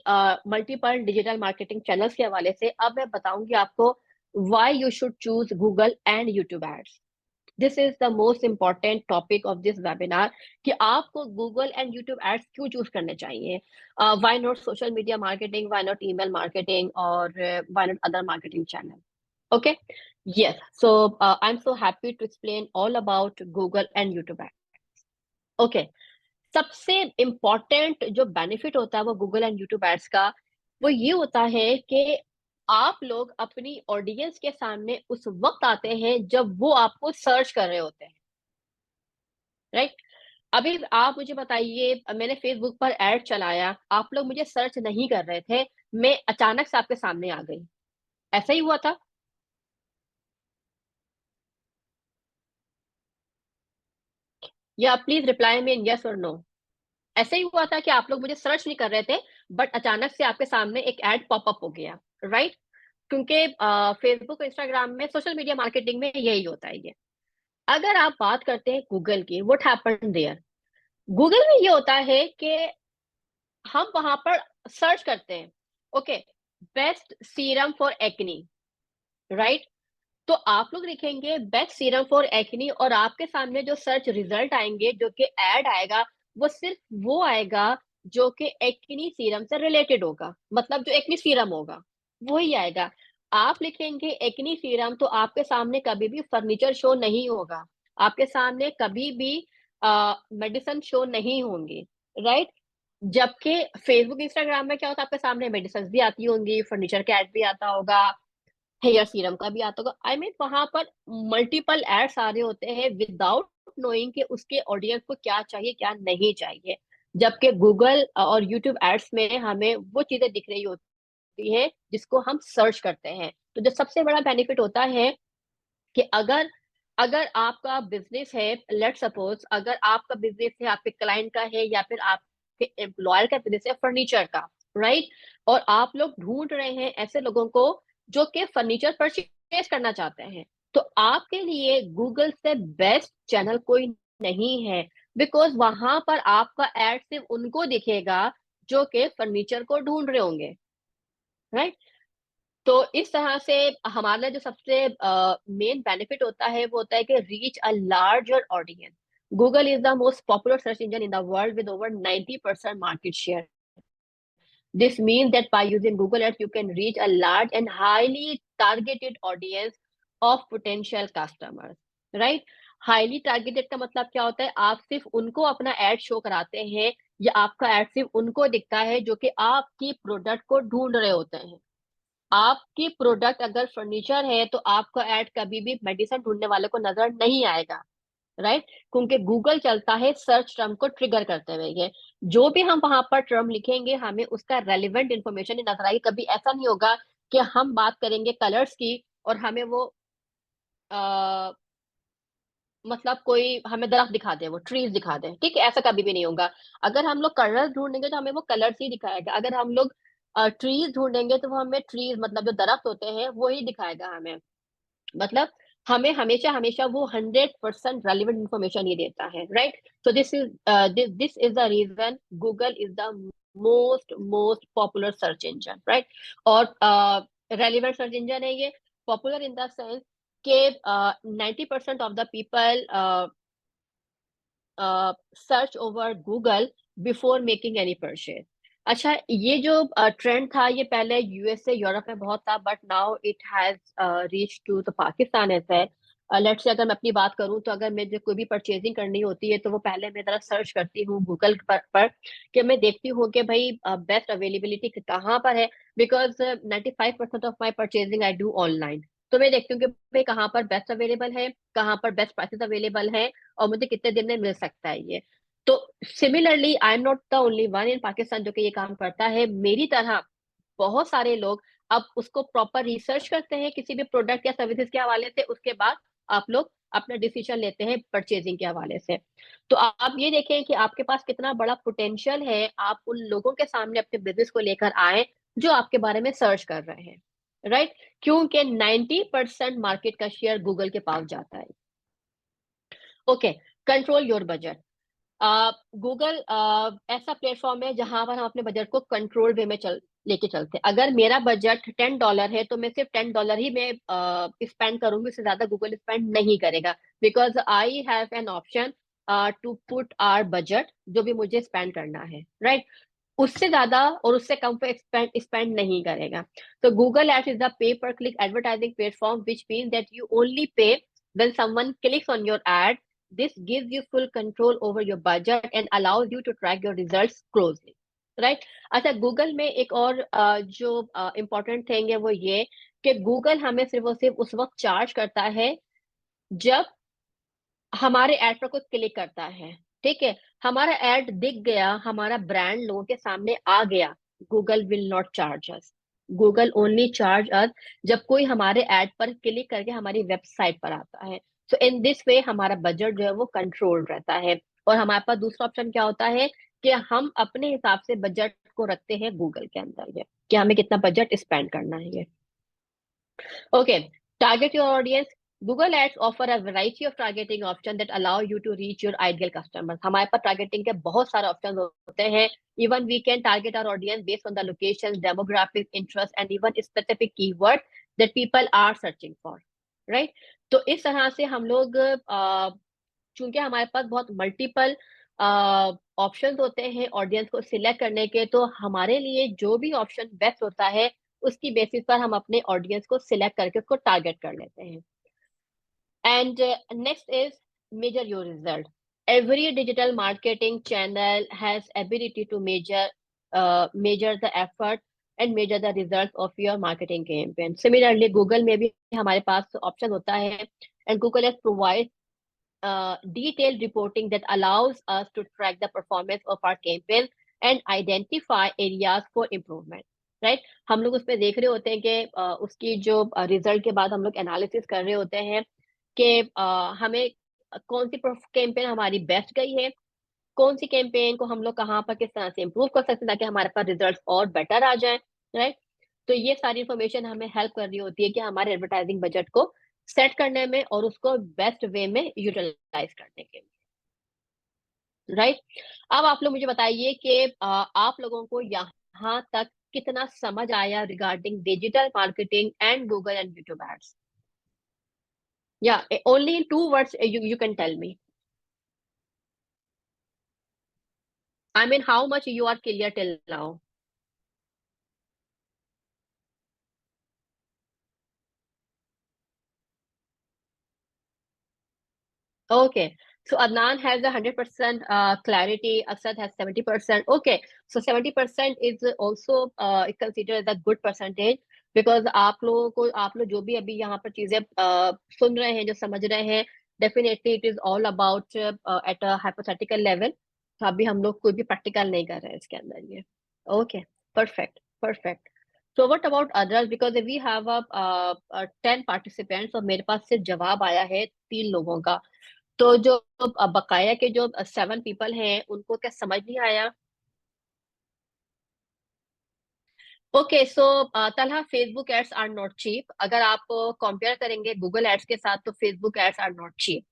मल्टीपल डिजिटल मार्केटिंग चैनल्स के हवाले से। अब मैं बताऊंगी आपको why you should choose Google and YouTube ads. This is the most important topic of this webinar, कि आपको गूगल एंड यूट्यूब एड्स क्यों चूज करने चाहिए। Why not social media marketing, why not email marketing, और why not other marketing channel? Okay, yes. So I'm so happy to explain all about Google and YouTube ads. Okay, सबसे इम्पोर्टेंट जो बेनिफिट होता है वो गूगल एंड यूट्यूब एड्स का, वो ये होता है कि आप लोग अपनी ऑडियंस के सामने उस वक्त आते हैं जब वो आपको सर्च कर रहे होते हैं, राइट? अभी आप मुझे बताइए, मैंने फेसबुक पर एड चलाया, आप लोग मुझे सर्च नहीं कर रहे थे, मैं अचानक से आपके सामने आ गई, ऐसा ही हुआ था? या please reply me in yes और नो। ऐसे ही हुआ था कि आप लोग मुझे सर्च नहीं कर रहे थे, बट अचानक से आपके सामने एक एड पॉपअप हो गया, राइट? क्योंकि फेसबुक, इंस्टाग्राम में, सोशल मीडिया मार्केटिंग में यही होता है ये। अगर आप बात करते हैं गूगल की, व्हाट हैपेंड देयर? गूगल में ये होता है कि हम वहां पर सर्च करते हैं, okay, best serum for acne, right? तो आप लोग लिखेंगे बेस्ट सीरम फॉर एक्नी और आपके सामने जो सर्च रिजल्ट आएंगे, जो कि ऐड आएगा, वो सिर्फ वो आएगा जो कि एक्नी सीरम से रिलेटेड होगा, मतलब जो एक्नी सीरम होगा वही आएगा। आप लिखेंगे एक्नी सीरम तो आपके सामने कभी भी फर्नीचर शो नहीं होगा, आपके सामने कभी भी मेडिसिन शो नहीं होंगी, राइट? जबकि फेसबुक इंस्टाग्राम में क्या होता है, आपके सामने मेडिसिन भी आती होंगी, फर्नीचर का एड भी आता होगा, हेयर सीरम का भी आता होगा। आई मीन वहां पर मल्टीपल एड्स आ रहे होते हैं विदाउट नोइंग कि उसके ऑडियंस को क्या चाहिए क्या नहीं चाहिए। जबकि गूगल और यूट्यूब एड्स में हमें वो चीजें दिख रही होती है जिसको हम सर्च करते हैं। तो जो सबसे बड़ा बेनिफिट होता है कि अगर अगर आपका बिजनेस है, लेट सपोज अगर आपका बिजनेस है, आपके क्लाइंट का है या फिर आपके एम्प्लॉयर का बिजनेस है फर्नीचर का, राइट? और आप लोग ढूंढ रहे हैं ऐसे लोगों को जो कि फर्नीचर परचेज करना चाहते हैं, तो आपके लिए गूगल से बेस्ट चैनल कोई नहीं है, बिकॉज वहां पर आपका एड सिर्फ उनको दिखेगा जो कि फर्नीचर को ढूंढ रहे होंगे, राइट? तो इस तरह से हमारा जो सबसे मेन बेनिफिट होता है वो होता है कि reach a larger audience. Google is the most popular search engine in the world with over 90% market share. This means that by using Google ads you can reach a large and highly targeted audience of potential customers, right? Highly targeted का मतलब क्या होता है, आप सिर्फ उनको अपना एड शो कराते हैं या आपका एड सिर्फ उनको दिखता है जो कि आपकी प्रोडक्ट को ढूंढ रहे होते हैं। आपकी प्रोडक्ट अगर फर्नीचर है तो आपका ऐड कभी भी मेडिसिन ढूंढने वाले को नजर नहीं आएगा, राइट? क्योंकि गूगल चलता है सर्च टर्म को ट्रिगर करते हुए। ये जो भी हम वहां पर टर्म लिखेंगे हमें उसका रेलिवेंट इंफॉर्मेशन ही नजर आएगी। कभी ऐसा नहीं होगा कि हम बात करेंगे कलर्स की और हमें वो आ, मतलब कोई हमें दरख्त दिखा दे, वो ट्रीज दिखा दे, ठीक है? ऐसा कभी भी नहीं होगा। अगर हम लोग कलर्स ढूंढेंगे तो हमें वो कलर्स ही दिखाएगा। अगर हम लोग ट्रीज ढूंढेंगे तो वो हमें ट्रीज मतलब जो दरख्त होते हैं वो ही दिखाएगा हमें। मतलब हमें हमेशा हमेशा वो 100% रेलिवेंट इंफॉर्मेशन ही देता है, right? So this is the reason Google is the most most popular search engine, right? और रेलिवेंट सर्च इंजन है ये, पॉपुलर इन द सेंस के 90% of the people search over Google before making any purchase. अच्छा, ये जो ट्रेंड था ये पहले यूएसए यूरोप में बहुत था, but now it has reach to the Pakistan as well. Let's say अगर मैं अपनी बात करूं तो अगर मुझे कोई भी परचेजिंग करनी होती है तो वो पहले मैं जरा सर्च करती हूँ गूगल पर कि मैं देखती हूँ कि भाई बेस्ट अवेलेबिलिटी कहाँ पर है, because 95% of my purchasing I do online. तो मैं देखती हूँ कि भाई कहाँ पर बेस्ट अवेलेबल है, कहाँ पर बेस्ट प्राइसेस अवेलेबल है और मुझे कितने दिन में मिल सकता है ये। तो similarly I am not the only one in Pakistan जो कि ये काम करता है। मेरी तरह बहुत सारे लोग अब उसको प्रॉपर रिसर्च करते हैं किसी भी प्रोडक्ट या सर्विसेज के हवाले से, उसके बाद आप लोग अपना डिसीजन लेते हैं परचेजिंग के हवाले से। तो आप ये देखें कि आपके पास कितना बड़ा पोटेंशियल है, आप उन लोगों के सामने अपने बिजनेस को लेकर आए जो आपके बारे में सर्च कर रहे हैं, राइट? क्योंकि 90% मार्केट का शेयर गूगल के पास जाता है। Okay, control your budget. Google ऐसा प्लेटफॉर्म है जहां पर हम अपने बजट को कंट्रोल वे में लेके चलते हैं। अगर मेरा बजट $10 है तो मैं सिर्फ $10 ही मैं स्पेंड करूंगी, उससे ज्यादा गूगल स्पेंड नहीं करेगा, because I have an option to put our budget जो भी मुझे स्पेंड करना है, राइट? उससे ज्यादा और उससे कम पे स्पेंड नहीं करेगा। तो Google ads is the pay per click advertising platform which means that you only pay when someone clicks on your ad. This gives you full control over your budget and allows you to track your results closely, right? अच्छा, गूगल में एक और जो इम्पोर्टेंट थिंग है वो ये कि गूगल हमें सिर्फ और सिर्फ उस वक्त चार्ज करता है जब हमारे ऐड पर कोई क्लिक करता है, ठीक है? हमारा ऐड दिख गया, हमारा ब्रांड लोगों के सामने आ गया, Google will not charge us. Google only charge us जब कोई हमारे ऐड पर क्लिक करके हमारी वेबसाइट पर आता है। सो इन दिस वे हमारा बजट जो है वो कंट्रोल रहता है। और हमारे पास दूसरा ऑप्शन क्या होता है कि हम अपने हिसाब से बजट को रखते हैं गूगल के अंदर, ये कि हमें कितना बजट स्पेंड करना है ये। Okay, target your audience. Google Ads offer a variety of targeting options that allow you to reach your ideal customers. हमारे पास targeting के बहुत सारे options होते हैं. Even we can target our audience based on the location, demographic, interest, and even specific keyword that people are searching for. Right. तो इस तरह से हम लोग चूंकि हमारे पास बहुत मल्टीपल ऑप्शंस होते हैं ऑडियंस को सिलेक्ट करने के, तो हमारे लिए जो भी ऑप्शन बेस्ट होता है उसकी बेसिस पर हम अपने ऑडियंस को सिलेक्ट करके उसको टारगेट कर लेते हैं। And next is measure your result. Every digital marketing channel has ability to measure the effort and measure the results of your marketing campaign. Similarly, Google में भी हमारे पास ऑप्शन होता है, and Google has provide detailed reporting that allows us to track the performance of our campaign and identify areas for improvement. Right हम लोग उसमें देख रहे होते हैं कि उसकी जो रिजल्ट के बाद हम लोग एनालिसिस कर रहे होते हैं कि हमें कौन सी कैंपेन हमारी बेस्ट गई है, कौन सी कैंपेन को हम लोग कहाँ पर किस तरह से इम्प्रूव कर सकते हैं ताकि हमारे पास रिजल्ट और बेटर आ जाए। राइट। तो ये सारी इंफॉर्मेशन हमें हेल्प कर रही होती है कि हमारे एडवर्टाइजिंग बजट को सेट करने में और उसको बेस्ट वे में यूटिलाइज करने के लिए। राइट। अब आप लोग मुझे बताइए कि आप लोगों को यहाँ तक कितना समझ आया regarding digital marketing and Google and YouTube ads. या only in 2 words you can tell me. I mean, how much you are clear till now? Okay. So Adnan has 100% clarity. Asad has 70%. Okay. So 70% is also considered as a good percentage because आप लोगों को आप लोग जो भी अभी यहाँ पर चीजें सुन रहे हैं जो समझ रहे हैं definitely it is all about at a hypothetical level. तो अभी हम लोग कोई भी प्रैक्टिकल नहीं कर रहे हैं इसके अंदर ये। Okay. Perfect. Perfect. So what about others? Because we have a 10 participants और मेरे पास सिर्फ जवाब आया है 3 लोगों का। तो जो बकाया के जो 7 पीपल हैं उनको क्या समझ नहीं आया? Okay so Talha Facebook ads are not cheap. अगर आप कंपेयर करेंगे गूगल एड्स के साथ तो Facebook ads are not cheap.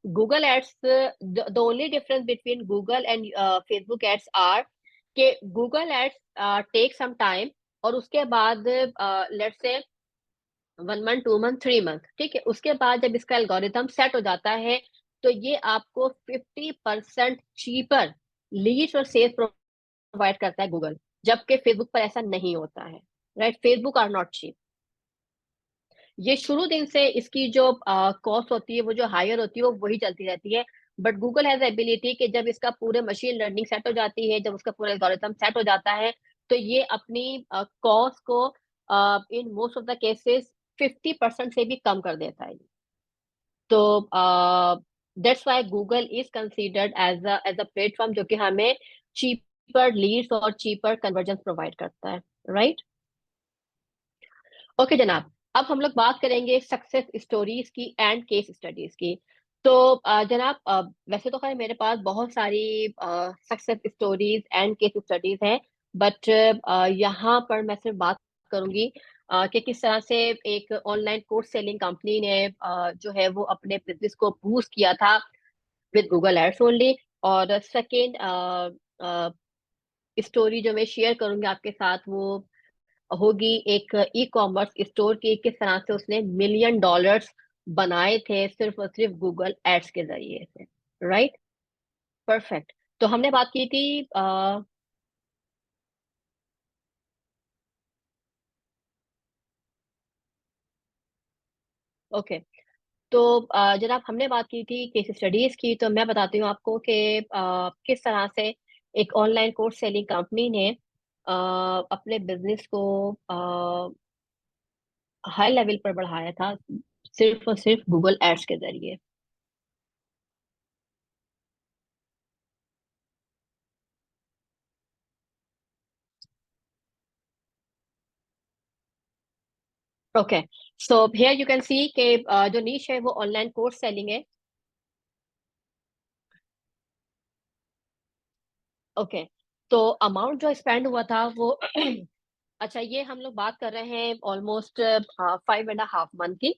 Google ads the only difference between Google and Facebook ads are के Google ads take some time और उसके बाद let's say 1 month 2 month 3 month, ठीक है, उसके बाद जब इसका एल्गोरिथम सेट हो जाता है तो ये आपको 50% चीपर लीड्स और सेल्स प्रोवाइड करता है गूगल, जबकि फेसबुक पर ऐसा नहीं होता है। Right. Facebook are not cheap. ये शुरू दिन से इसकी जो कॉस्ट होती है वो जो हायर होती है वो वही चलती रहती है। बट गूगल हैज एबिलिटी कि जब इसका पूरे मशीन लर्निंग सेट हो जाती है, जब उसका पूरा एल्गोरिथम सेट हो जाता है तो ये अपनी कॉस्ट को in most of the cases 50% से भी कम कर देता है। तो that's why Google is considered as a platform जो कि हमें चीपर लीड्स और चीपर कन्वर्जन प्रोवाइड करता है। राइट। ओके जनाब। अब हम लोग बात करेंगे सक्सेस स्टोरीज की एंड केस स्टडीज की। तो जनाब वैसे तो खैर मेरे पास बहुत सारी success stories and case studies हैं, बट यहाँ पर मैं सिर्फ बात करूंगी कि किस तरह से एक ऑनलाइन कोर्स सेलिंग कंपनी ने जो है वो अपने बिजनेस को बूस्ट किया था विद गूगल एड्स ओनली। और सेकेंड स्टोरी जो मैं शेयर करूंगी आपके साथ वो होगी एक ई कॉमर्स स्टोर की, किस तरह से उसने $1 million बनाए थे सिर्फ और सिर्फ गूगल एड्स के जरिए से। राइट। परफेक्ट। तो हमने बात की थी ओके। तो जनाब हमने बात की थी केस स्टडीज की, तो मैं बताती हूँ आपको कि किस तरह से एक ऑनलाइन कोर्स सेलिंग कंपनी ने अपने बिजनेस को हाई लेवल पर बढ़ाया था सिर्फ और सिर्फ गूगल एड्स के जरिए। Okay. So here you can see कि जो नीश है वो ऑनलाइन कोर्स सेलिंग है। ओके। तो अमाउंट जो स्पेंड हुआ था वो अच्छा ये हम लोग बात कर रहे हैं ऑलमोस्ट 5.5 month की।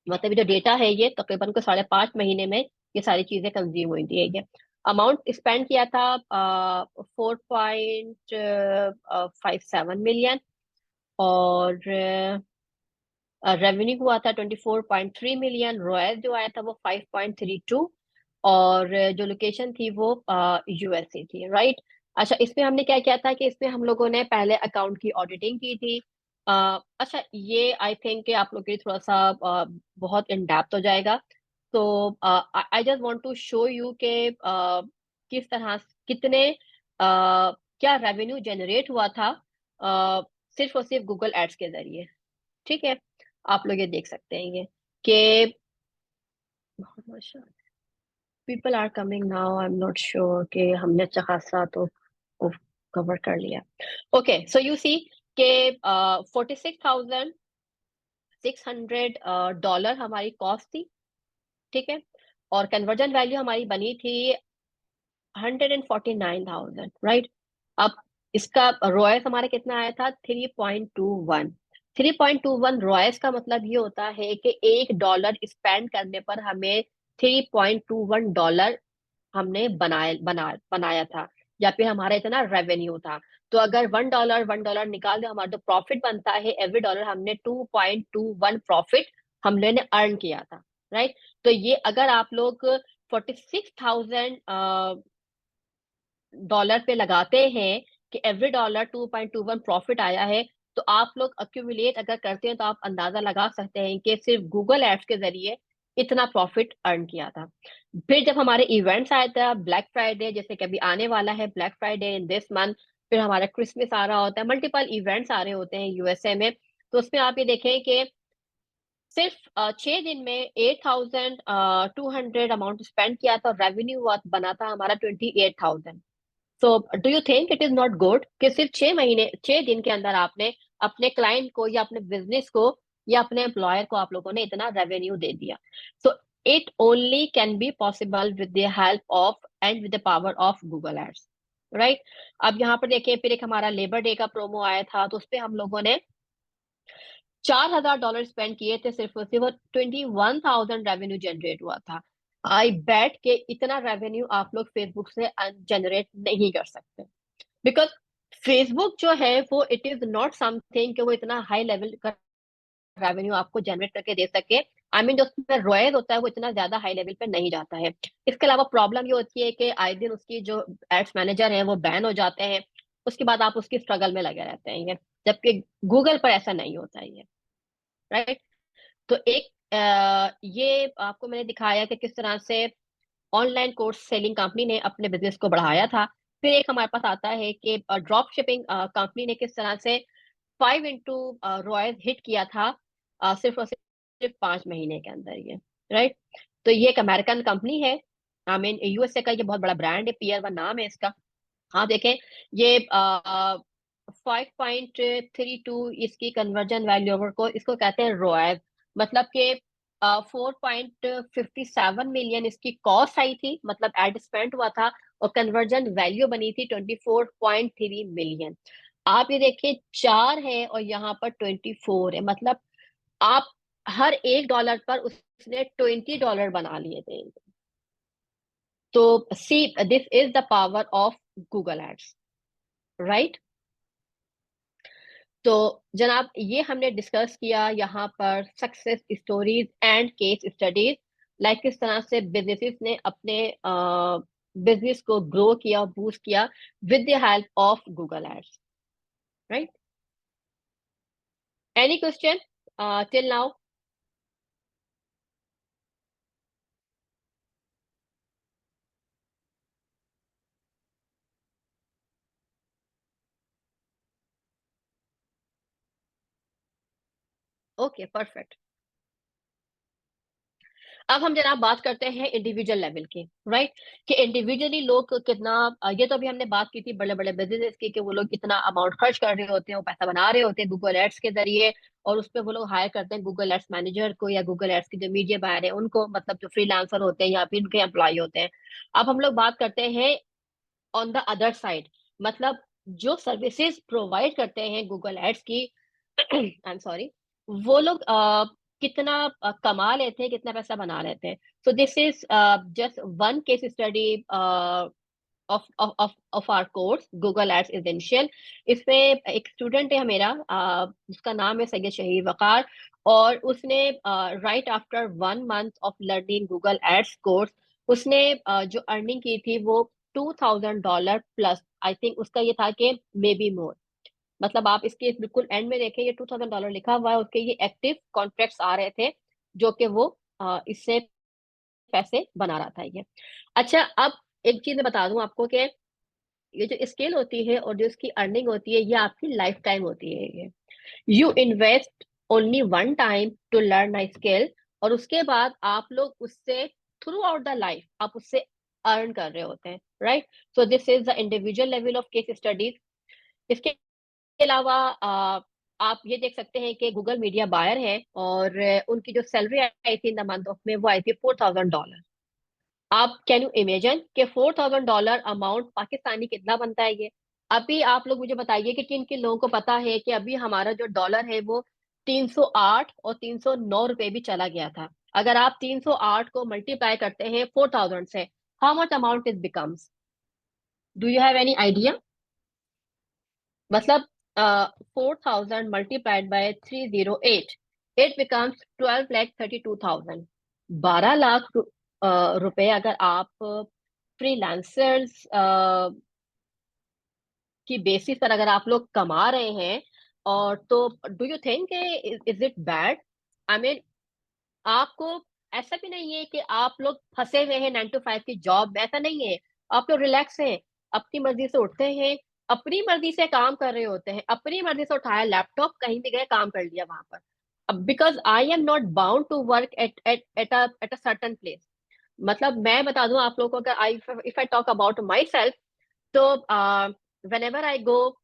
मतलब ये जो डेटा है ये तकरीबन को 5.5 महीने में ये सारी चीजें कंज्यूम हुई थी। ये अमाउंट स्पेंड किया था 4.57 million। और रेवेन्यू हुआ था 24.3 मिलियन, रॉयल जो आया था वो 5.32, और जो लोकेशन थी वो यूएसए थी, राइट। अच्छा, इसमें हमने क्या किया था कि इसमें हम लोगों ने पहले अकाउंट की ऑडिटिंग की थी। अच्छा, ये आई थिंक कि आप लोग के लिए थोड़ा सा बहुत इन डेप्थ हो जाएगा। तो I just want to show you के किस तरह कितने क्या रेवेन्यू जनरेट हुआ था सिर्फ और सिर्फ गूगल एड्स के जरिए। ठीक है, आप लोग ये देख सकते हैं ये कि people are coming now, I am not sure कि हमने अच्छा खासा तो कवर कर लिया। ओके, सो यू सी के 46,600 डॉलर हमारी कॉस्ट थी। ठीक है, और कन्वर्जन वैल्यू हमारी बनी थी 149,000, राइट। अब इसका रॉयस हमारा कितना आया था? 3.21। 3.21 रॉयस का मतलब ये होता है कि $1 स्पेंड करने पर हमें $3.21 हमने बनाया था, या फिर हमारा इतना रेवेन्यू था। तो अगर $1 निकाल दे, हमारा जो प्रॉफिट बनता है एवरी डॉलर, हमने 2.21 प्रॉफिट हमने ने अर्न किया था, राइट। तो ये अगर आप लोग 46,000 डॉलर पे लगाते हैं कि एवरी डॉलर 2.21 प्रॉफिट आया है, तो आप लोग अक्यूमुलेट अगर करते हैं तो आप अंदाजा लगा सकते हैं कि सिर्फ गूगल एड्स के जरिए इतना प्रॉफिट अर्न किया था। फिर जब हमारे इवेंट्स आया था, ब्लैक फ्राइडे जैसे कि अभी आने वाला है, black Friday in this month, फिर हमारा क्रिसमस आ रहा होता है, मल्टीपल इवेंट्स आ रहे होते हैं यूएसए में। तो उसमें आप ये देखें कि सिर्फ 6 दिन में 8,200 अमाउंट स्पेंड किया था, रेवेन्यू बना था हमारा 28,000। So do you think it is not good कि सिर्फ 6 महीने 6 दिन के अंदर आपने अपने क्लाइंट को या अपने बिजनेस को या अपने एम्प्लॉयर को आप लोगों ने इतना रेवेन्यू दे दिया? So it only can be possible with the help of and with the power of Google ads, right. अब यहाँ पर देखिए, फिर एक हमारा लेबर डे का प्रोमो आया था, तो उसपे हम लोगों ने $4,000 स्पेंड किए थे, सिर्फ और सिर्फ 21,000 रेवेन्यू जनरेट हुआ था। आई बेट के इतना रेवेन्यू आप लोग फेसबुक से जनरेट नहीं कर सकते, बिकॉज फेसबुक जो है वो इट इज नॉट समथिंग कि वो इतना हाई लेवल का रेवेन्यू आपको जनरेट करके दे सके। आई मीन जो उसमें रॉयल होता है वो इतना ज्यादा हाई लेवल पे नहीं जाता है। इसके अलावा प्रॉब्लम ये होती है कि आए दिन उसकी जो एड्स मैनेजर है वो बैन हो जाते हैं, उसके बाद आप उसकी स्ट्रगल में लगे रहते हैं ये, जबकि गूगल पर ऐसा नहीं होता है ये, राइट। तो एक ये आपको मैंने दिखाया कि किस तरह से ऑनलाइन कोर्स सेलिंग कंपनी ने अपने बिजनेस को बढ़ाया था। फिर एक हमारे पास आता है कि ड्रॉप शिपिंग कंपनी ने किस तरह से 5 इंटू रॉयल हिट किया था सिर्फ और सिर्फ 5 महीने के अंदर ये, राइट। तो ये एक अमेरिकन कंपनी है, आई मीन यूएसए का ये बहुत बड़ा ब्रांड है, Pier 1 नाम है इसका। हाँ देखें, ये 5.32 इसकी कन्वर्जन वैल्यू ओवर को इसको कहते हैं रोएब, मतलब कि 4.57 मिलियन इसकी कॉस्ट आई थी, मतलब एड स्पेंड हुआ था, और कन्वर्जन वैल्यू बनी थी 24.3 मिलियन। आप ये देखिए, 4 है और यहाँ पर 24 है, मतलब आप हर $1 पर उसने $20 बना लिए थे। तो see, this is the power of Google ads, right. तो जनाब, ये हमने डिस्कस किया यहाँ पर success stories and case studies, like किस तरह से बिजनेसेस ने अपने बिजनेस को ग्रो किया, बूस्ट किया with the help of Google ads, right. Any question till now? Okay, perfect. अब हम जनाब बात करते हैं इंडिविजुअल लेवल की, राइट, कि इंडिविजुअली लोग कितना ये तो अभी हमने बात की थी बड़े बड़े बिजनेस की कि वो लोग कितना अमाउंट खर्च कर रहे होते हैं, वो पैसा बना रहे होते हैं गूगल एड्स के जरिए, और उस पर वो लोग हायर करते हैं गूगल एड्स मैनेजर को या गूगल एड्स के जो मीडिया बायर है उनको, मतलब जो फ्रीलांसर होते हैं या फिर उनके एम्प्लॉय होते हैं। अब हम लोग बात करते हैं ऑन द अदर साइड, मतलब जो सर्विसेज प्रोवाइड करते हैं गूगल एड्स की, आई एम सॉरी, वो लोग कितना कमा लेते हैं, कितना पैसा बना लेते हैं। So this is just one case study of our course Google ads essential. इसमें एक स्टूडेंट है मेरा, उसका नाम है सैयद शहीद वकार, और उसने right after 1 month of learning Google ads course, उसने जो अर्निंग की थी वो $2,000 प्लस। आई थिंक उसका ये था कि मे बी मोर। मतलब आप इसके बिल्कुल एंड में देखें, ये $2,000 लिखा हुआ है, उसके ये एक्टिव कॉन्ट्रैक्ट्स आ रहे थे जो कि वो इससे पैसे बना रहा था ये। अच्छा, अब एक चीज मैं बता दूं आपको कि ये जो स्किल होती है और जो इसकी अर्निंग होती है, ये आपकी लाइफ टाइम होती है। ये you invest only one time to learn a skill, और उसके बाद आप लोग उससे थ्रू आउट द लाइफ आप उससे अर्न कर रहे होते हैं, right. So this is the individual level of case studies. इसके अलावा आप ये देख सकते हैं कि गूगल मीडिया बायर है, और उनकी जो सैलरी आई थी इन द मंथ ऑफ में, वो आई थी $4,000। आप कैन यू इमेजिन कि $4,000 अमाउंट पाकिस्तानी कितना बनता है ये। अभी आप लोग मुझे बताइए कि किन किन लोगों को पता है कि अभी हमारा जो डॉलर है वो 308 और 309 रुपए भी चला गया था। अगर आप 308 को मल्टीप्लाई करते हैं 4,000 से, how much amount is becomes, do you have any idea? मतलब 4,000 multiplied by 308, it becomes 12,32,000। 12 lakh रुपए अगर आप फ्रीलांसर्स की बेसिस पर अगर आप लोग कमा रहे हैं, और तो do you think is it bad? I mean, आपको ऐसा भी नहीं है कि आप लोग फंसे हुए हैं 9 to 5 की जॉब में, ऐसा नहीं है। आप लोग रिलैक्स हैं, अपनी मर्जी से उठते हैं, अपनी मर्जी से काम कर रहे होते हैं, अपनी मर्जी से उठाया लैपटॉप, कहीं भी गए काम कर लिया वहां पर। अब because I am not bound to work at at at a certain place. मतलब मैं बता दूं आप लोगों को, अगर I if I talk about myself, तो whenever I go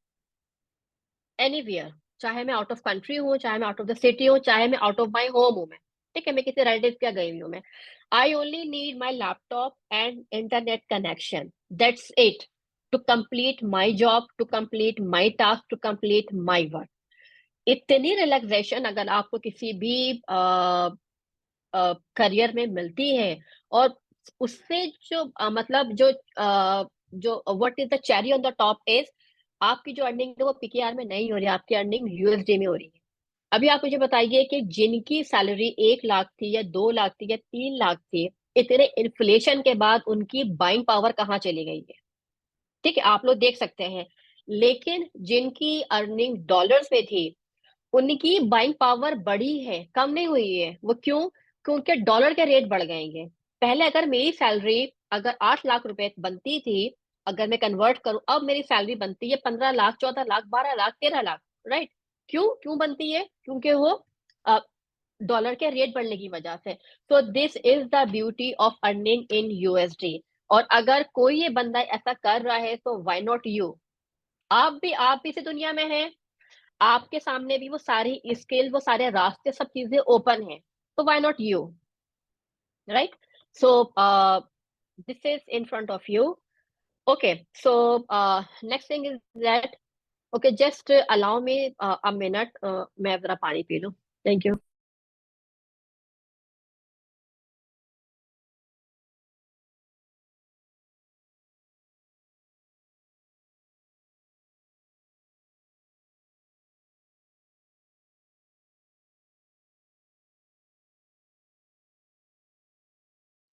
anywhere, चाहे मैं आउट ऑफ कंट्री हूँ, चाहे मैं आउट ऑफ द सिटी हूँ, चाहे मैं आउट ऑफ माई होम हूँ, मैं ठीक है, मैं किसी रिलेटिव क्या गई हुई हूँ मैं, I only need my laptop and internet connection, that's it, to complete my job, to complete my task, to complete my work. इतनी रिलैक्सेशन अगर आपको किसी भी करियर में मिलती है, और उससे जो मतलब जो what is the cherry on the top is, आपकी जो अर्निंग है वो पीकेआर में नहीं हो रही है, आपकी अर्निंग यूएसडी में हो रही है। अभी आप मुझे बताइए कि जिनकी सैलरी 1 लाख थी या 2 लाख थी या 3 लाख थी, इतने इन्फ्लेशन के बाद उनकी बाइंग पावर कहाँ चली गई है? ठीक है, आप लोग देख सकते हैं। लेकिन जिनकी अर्निंग डॉलर्स में थी, उनकी बाइंग पावर बढ़ी है, कम नहीं हुई है। वो क्यों? क्योंकि डॉलर के रेट बढ़ गए हैं। पहले अगर मेरी सैलरी अगर 8 लाख रुपए बनती थी, अगर मैं कन्वर्ट करूं, अब मेरी सैलरी बनती है 15 लाख, 14 लाख, 12 लाख, 13 लाख, राइट। क्यों क्यों बनती है? क्योंकि वो डॉलर के रेट बढ़ने की वजह से। सो this is the beauty of earning in USD. और अगर कोई ये बंदा ऐसा कर रहा है, तो व्हाई नॉट यू? आप भी इसी दुनिया में हैं, आपके सामने भी वो सारी स्किल, वो सारे रास्ते, सब चीजें ओपन है, तो why not you, right? So this is in front of you. Okay, so next thing is that, okay, just allow me a minute, मैं जरा पानी पी लूं। Thank you.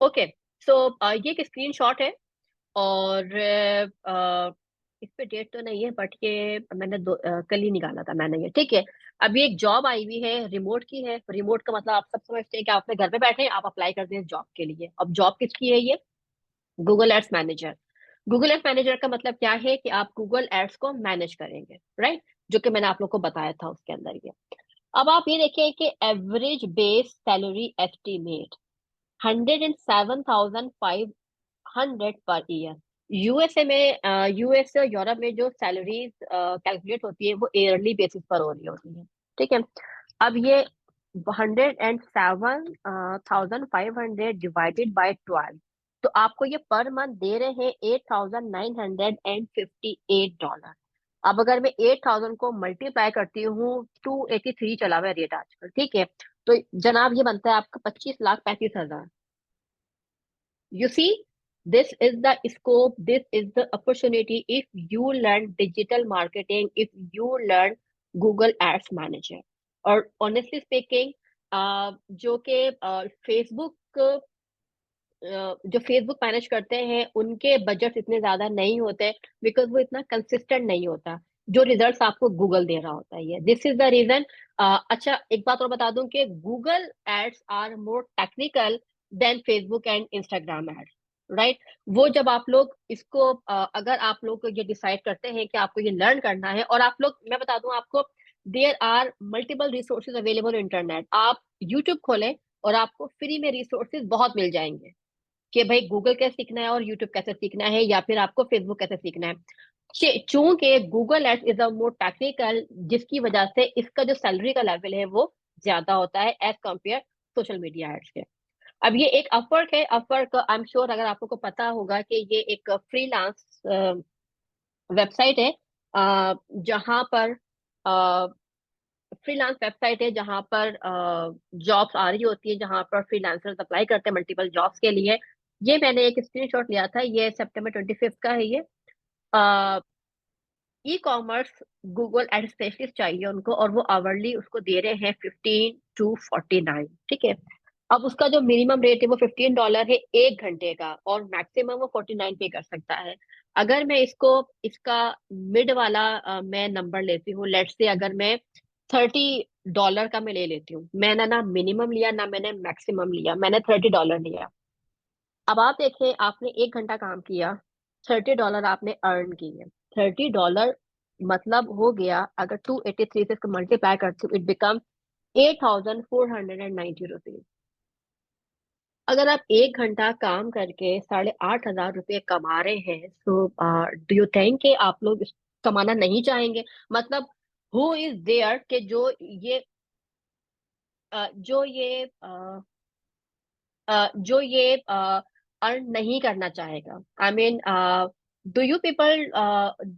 ओके, सो ये एक स्क्रीनशॉट है, और इस पे डेट तो नहीं है, बट ये मैंने कल ही निकाला था मैंने ये, ठीक है। अभी एक जॉब आई हुई है, रिमोट की है। रिमोट का मतलब आप सब समझते हैं कि आप अपने घर पे बैठे हैं, आप अप्लाई करते हैं जॉब के लिए। अब जॉब किसकी है ये? Google ads manager. Google ads manager का मतलब क्या है कि आप गूगल एड्स को मैनेज करेंगे, राइट, जो कि मैंने आप लोग को बताया था उसके अंदर ये। अब आप ये देखिए कि average base salary estimate 107,500 per year. USA में, यूएसए और यूरोप में जो सैलरीज कैलकुलेट होती है वो ईयरली बेसिस पर हो रही होती है, ठीक है। अब ये 107,500 डिवाइडेड बाय 12, तो आपको ये पर मंथ दे रहे हैं $8,958। अब अगर मैं 8,000 को मल्टीप्लाई करती हूँ, 283 चला हुआ है रेट आजकल, ठीक है, तो जनाब ये बनता है आपका 25,35,000। You see, this is the scope, this is the opportunity if you learn digital marketing, if you learn Google Ads Manager. और ऑनेस्टली स्पीकिंग जो कि फेसबुक जो फेसबुक मैनेज करते हैं उनके बजट इतने ज्यादा नहीं होते, बिकॉज वो इतना कंसिस्टेंट नहीं होता जो रिजल्ट्स आपको गूगल दे रहा होता है। ये दिस इज द रीजन। अच्छा, एक बात और बता दूं कि Google ads are more technical than Facebook and Instagram ads, right. वो जब आप लोग इसको अगर आप लोग ये डिसाइड करते हैं कि आपको ये लर्न करना है, और आप लोग, मैं बता दूं आपको, there are multiple resources available internet. आप यूट्यूब खोलें और आपको फ्री में रिसोर्सेज बहुत मिल जाएंगे कि भाई गूगल कैसे सीखना है और यूट्यूब कैसे सीखना है या फिर आपको फेसबुक कैसे सीखना है। चूंकि Google ads is a more technical, जिसकी वजह से इसका जो सैलरी का लेवल है वो ज्यादा होता है as compare social media ads के। अब ये एक अपवर्क है। अपवर्क आई एम श्योर अगर आपको को पता होगा कि ये एक फ्रीलांस वेबसाइट है, जहां पर फ्रीलांस वेबसाइट है जहां पर जॉब्स आ रही होती है, जहां पर फ्रीलांसर्स अप्लाई करते हैं मल्टीपल जॉब्स के लिए। ये मैंने एक स्क्रीनशॉट लिया था, ये September 25 का है। ये e commerce Google ad specialist चाहिए उनको, और वो आवरली उसको दे रहे हैं 15 to 49, ठीक है। अब उसका जो मिनिमम रेट है वो $15 है 1 घंटे का, और मैक्सिमम वो 49 पे कर सकता है। अगर मैं इसको, इसका मिड वाला मैं नंबर लेती हूँ, लेट्स से अगर मैं $30 का मैं ले लेती हूँ, मैंने ना मिनिमम लिया ना मैंने मैक्सिमम लिया, मैंने $30 लिया। अब आप देखें, आपने 1 घंटा काम किया, $30 आपने अर्न किए। $30 मतलब हो गया, अगर 283 से इसको मल्टीप्लाई करती हूँ, इट बिकम ₹8,490। अगर आप 1 घंटा काम करके ₹8,500 कमा रहे हैं, सो डू यू थिंक कि आप लोग कमाना नहीं चाहेंगे? मतलब हु इज देयर कि जो ये अर्न नहीं करना चाहेगा? I mean, do you people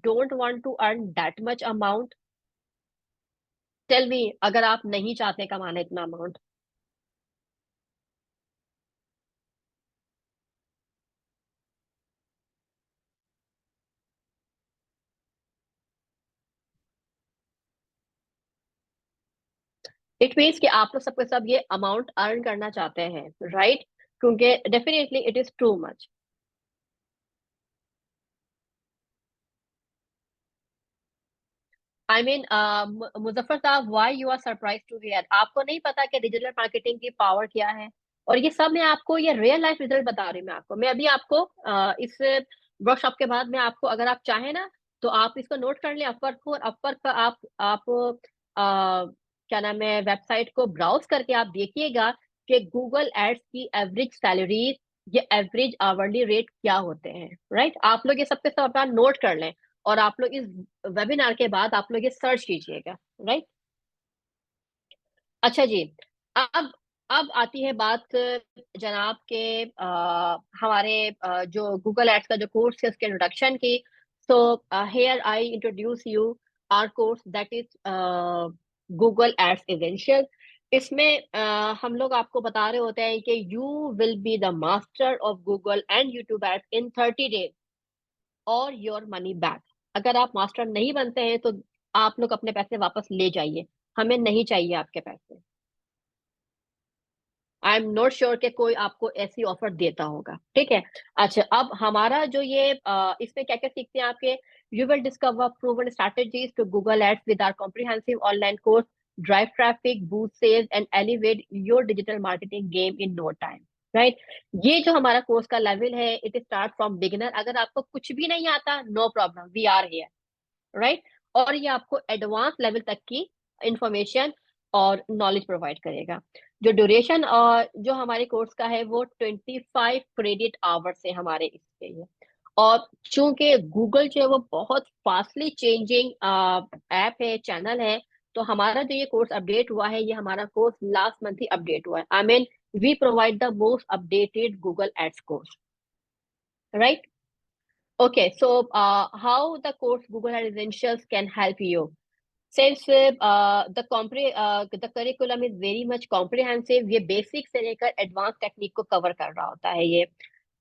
don't want to earn that much amount? Tell me, अगर आप नहीं चाहते कमाना इतना अमाउंट। इट मीन्स कि आप लोग सबके सब ये अमाउंट अर्न करना चाहते हैं, राइट? क्योंकि definitely it is too much. I mean, Muzaffar साहब, why you are surprise to here? आपको नहीं पता कि डिजिटल मार्केटिंग की पावर क्या है? और ये सब मैं आपको, ये रियल लाइफ रिजल्ट बता रही हूँ मैं आपको। मैं अभी आपको इस वर्कशॉप के बाद में आपको, अगर आप चाहें ना, तो आप इसको नोट कर लें अपवर्क को, और अपवर्क का आप क्या नाम है, वेबसाइट को ब्राउज करके आप देखिएगा कि गूगल एड्स की एवरेज सैलरीज, ये एवरेज आवरली रेट क्या होते हैं, राइट? आप लोग ये सबके सब अपना नोट कर लें, और आप लोग इस वेबिनार के बाद आप लोग ये सर्च कीजिएगा, राइट। अच्छा जी। अब अब आती है बात जनाब के हमारे जो गूगल एड्स का जो कोर्स है उसके इंट्रोडक्शन की। So here I introduce you our course that is Google ads essential. इसमें हम लोग आपको बता रहे होते हैं कि you will be the master of Google and YouTube ads in 30 days और योर मनी बैक। अगर आप मास्टर नहीं बनते हैं तो आप लोग अपने पैसे वापस ले जाइए, हमें नहीं चाहिए आपके पैसे। आई एम नॉट श्योर कि कोई आपको ऐसी ऑफर देता होगा, ठीक है। अच्छा, अब हमारा जो ये इसमें क्या क्या सीखते हैं आपके, you will discover proven strategies to Google ads with our comprehensive online course, drive traffic, boost sales and elevate your digital marketing game in no time, right. ये जो हमारा कोर्स का लेवल है, इट स्टार्ट फ्रॉम बिगिनर। अगर आपको कुछ भी नहीं आता, no problem, we are here, right. और ये आपको एडवांस लेवल तक की इंफॉर्मेशन और नॉलेज प्रोवाइड करेगा। जो ड्यूरेशन और जो हमारे कोर्स का है वो 25 क्रेडिट आवर्स है हमारे इसके लिए। और चूंकि गूगल जो है वो बहुत फास्टली चेंजिंग ऐप है, चैनल है, तो हमारा जो ये कोर्स अपडेट हुआ है, ये हमारा कोर्स लास्ट मंथ ही अपडेट हुआ है। I mean, we provide the most updated Google ads course, right? Okay, so how the course Google Ad Essentials can help you? Since the curriculum is very much comprehensive, ये basic से लेकर advanced technique को cover कर रहा होता है ये।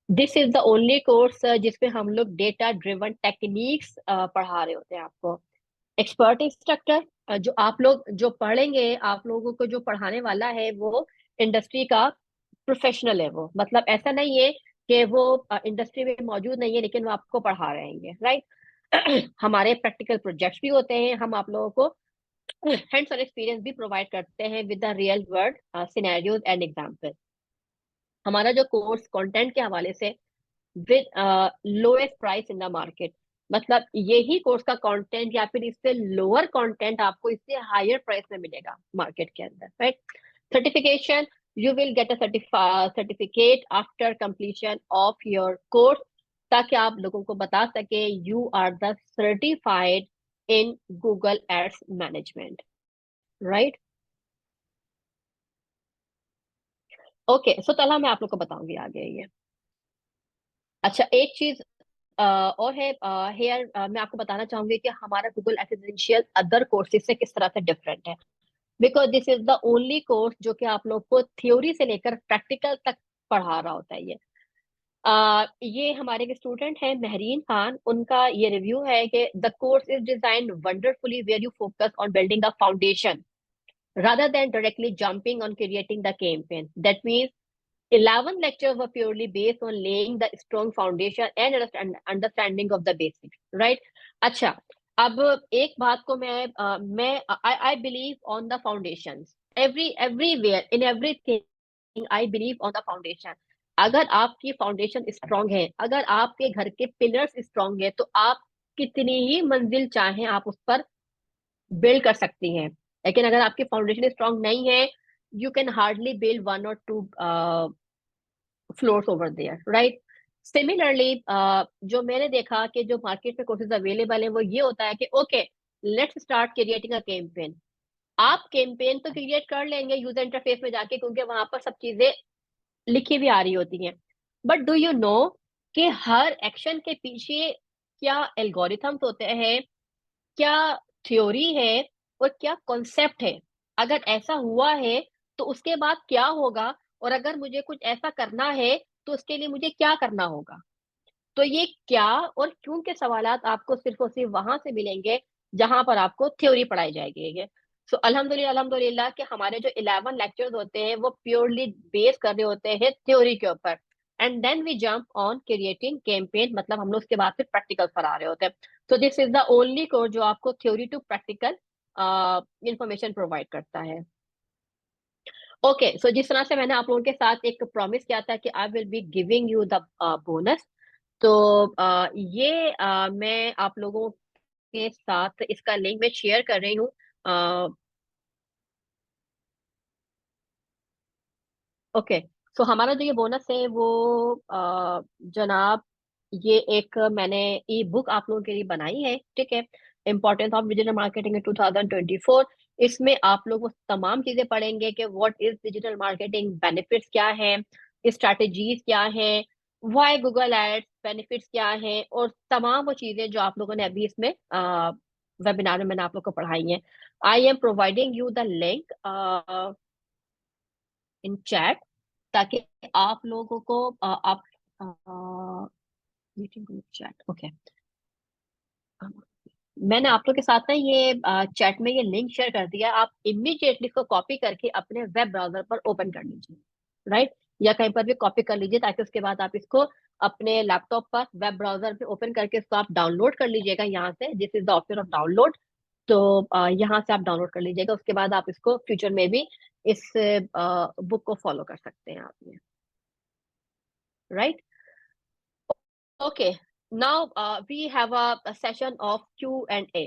This is the only course जिसमें हम लोग data driven techniques पढ़ा रहे होते हैं आपको। एक्सपर्ट इंस्ट्रक्टर, जो आप लोग जो पढ़ेंगे, आप लोगों को जो पढ़ाने वाला है वो इंडस्ट्री का प्रोफेशनल है। वो मतलब ऐसा नहीं है कि वो इंडस्ट्री में मौजूद नहीं है लेकिन वो आपको पढ़ा रहे हैं, राइट। हमारे प्रैक्टिकल प्रोजेक्ट्स भी होते हैं, हम आप लोगों को हैंड्स ऑन एक्सपीरियंस भी प्रोवाइड करते हैं with the real world scenarios and example. हमारा जो कोर्स कंटेंट के हवाले से with lowest price in the market, मतलब यही कोर्स का कंटेंट या फिर इससे लोअर कंटेंट आपको इससे हायर प्राइस में मिलेगा मार्केट के अंदर, right. Certification, you will get a certificate after completion of your course, ताकि आप लोगों को बता सके you are the certified in Google ads management, right. Okay, so चलो मैं आप लोग को बताऊंगी आगे ये। अच्छा, एक चीज और है हेयर, मैं आपको बताना चाहूंगी कि हमारा गूगल एसेंशियल अदर कोर्सेज से किस तरह से डिफरेंट है। Because this is the only course जो कि आप लोग को थ्योरी से लेकर प्रैक्टिकल तक पढ़ा रहा होता है ये। ये हमारे एक स्टूडेंट हैं महरीन खान, उनका ये रिव्यू है कि the course is designed wonderfully where you focus on building the foundation rather than directly jumping on creating the campaign. That means 11 lectures were purely based on laying the strong foundation and understanding of the basics, right? अच्छा, अब एक बात को मैं I believe on the foundations, everywhere in everything I believe on the foundation। अगर आपकी फाउंडेशन स्ट्रांग है, अगर आपके घर के पिलर्स स्ट्रांग है, तो आप कितनी ही मंजिल चाहें आप उस पर बिल्ड कर सकती हैं। लेकिन अगर आपकी फाउंडेशन स्ट्रांग नहीं है, you can hardly build one or two floors over there, right. Similarly जो मैंने देखा कि जो मार्केट में कोर्सेज अवेलेबल है वो ये होता है कि okay, let's start creating a campaign. आप कैंपेन तो क्रिएट कर लेंगे यूजर इंटरफेस में जाके, क्योंकि वहां पर सब चीजें लिखी भी आ रही होती हैं। बट डू यू नो कि हर एक्शन के पीछे क्या एल्गोरिथम्स होते हैं, क्या थ्योरी है, और क्या कॉन्सेप्ट है। अगर ऐसा हुआ है तो उसके बाद क्या होगा, और अगर मुझे कुछ ऐसा करना है तो उसके लिए मुझे क्या करना होगा। तो ये क्या और क्यों के सवालात आपको सिर्फ और सिर्फ वहां से मिलेंगे जहां पर आपको थ्योरी पढ़ाई जाएगी। सो अल्हम्दुलिल्लाह अल्हम्दुलिल्लाह कि हमारे जो 11 लेक्चर्स होते हैं वो प्योरली बेस कर रहे होते हैं थ्योरी के ऊपर। And then we jump on creating campaign, मतलब हम लोग उसके बाद फिर प्रैक्टिकल पर आ रहे होते हैं। तो this is the only course जो आपको theory to practical information provide करता है। ओके, सो जिस तरह से मैंने आप लोगों के साथ एक प्रॉमिस किया था कि आई will be giving you the bonus, तो ये मैं आप लोगों के साथ इसका लिंक मैं शेयर कर रही हूँ। ओके, सो हमारा जो ये बोनस है वो जनाब, ये एक मैंने ई बुक आप लोगों के लिए बनाई है, ठीक है। इम्पोर्टेंस ऑफ डिजिटल मार्केटिंग इन 2024। इसमें आप लोग वो तमाम चीजें पढ़ेंगे कि what is digital marketing, benefits क्या हैं, स्ट्रैटेजीज क्या हैं, व्हाई गूगल एड्स, बेनिफिट्स क्या हैं, और तमाम वो चीजें जो आप लोगों ने अभी इसमें वेबिनार में मैंने आप लोग को पढ़ाई हैं। I am providing you the link in chat, ताकि आप लोगों को आप मीटिंग ग्रुप चैट, ओके। मैंने आप लोग के साथ ना ये चैट में ये लिंक शेयर कर दिया, आप इमीडिएटली इसको कॉपी करके अपने वेब ब्राउजर पर ओपन कर लीजिए, राइट। या कहीं पर भी कॉपी कर लीजिए, ताकि उसके बाद आप इसको अपने लैपटॉप पर वेब ब्राउजर पे ओपन करके इसको आप डाउनलोड कर लीजिएगा यहाँ से। This is the option of download. तो यहाँ से आप डाउनलोड कर लीजिएगा, उसके बाद आप इसको फ्यूचर में भी इस बुक को फॉलो कर सकते हैं आप, right. Okay, now we have a session of Q&A।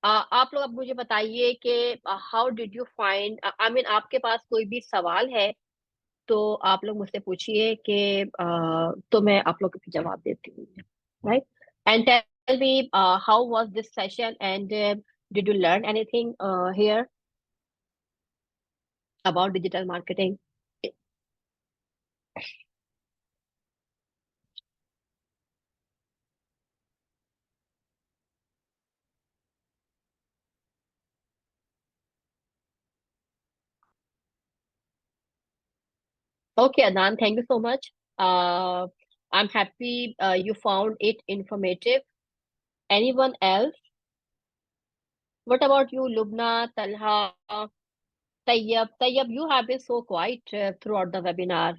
आप लोग अब मुझे बताइए कि how did you find, I mean आपके पास कोई भी सवाल है तो आप लोग मुझसे पूछिए कि तो मैं आप लोग को जवाब देती हूँ, right. And tell me how was this session, and did you learn anything here about digital marketing. Okay, Adnan, thank you so much. I'm happy you found it informative. Anyone else? What about you, Lubna, Talha, Tayyab? Tayyab, you have been so quiet throughout the webinar.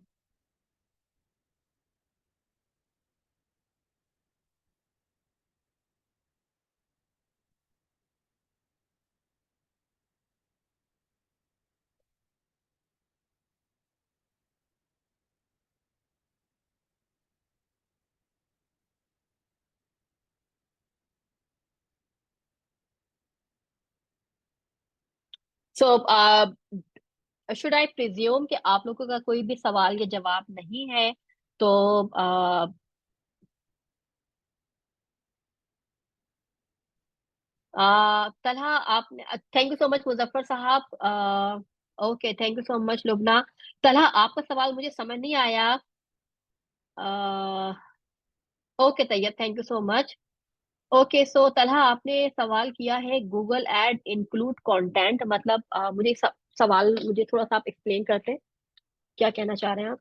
So, should I presume कि आप लोगों का कोई भी सवाल या जवाब नहीं है? तो तलहा आपने, thank you so much Muzaffar साहब। Okay, thank you so much Lubna. Talha, आपका सवाल मुझे समझ नहीं आया। Okay Tayyab, thank you so much. Okay, so Talha, आपने सवाल किया है गूगल एड इंक्लूड कंटेंट, मतलब मुझे सवाल मुझे थोड़ा सा आप एक्सप्लेन करते, क्या कहना चाह रहे हैं आप?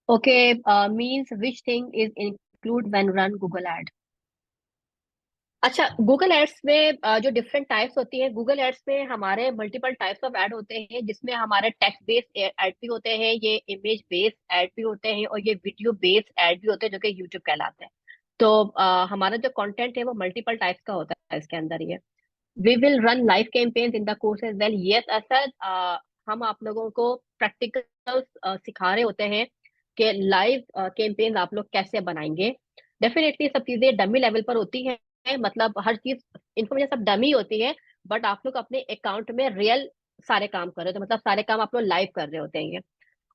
Okay, means which thing is include when run Google ad? अच्छा, गूगल एड्स में जो डिफरेंट टाइप्स होती है, गूगल एड्स में हमारे मल्टीपल टाइप्स ऑफ ऐड होते हैं, जिसमें हमारे टेक्स्ट बेस्ड ऐड भी होते हैं, ये इमेज बेस्ड ऐड भी होते हैं, और ये वीडियो बेस्ड ऐड भी होते हैं, जो कि यूट्यूब कहलाते हैं। तो हमारा जो कंटेंट है वो मल्टीपल टाइप्स का होता है इसके अंदर ये। We will run live campaigns in the course as well. Yes Asad, हम आप लोगों को प्रैक्टिकल सिखा रहे होते हैं कि लाइव कैंपेन्स आप लोग कैसे बनाएंगे। डेफिनेटली सब चीजें डमी लेवल पर होती हैं, मतलब हर चीज इन्फॉर्मेशन सब डमी होती है, बट आप लोग अपने अकाउंट में रियल सारे काम कर रहे हो, तो मतलब सारे काम आप लोग लाइव कर रहे होते हैं ये।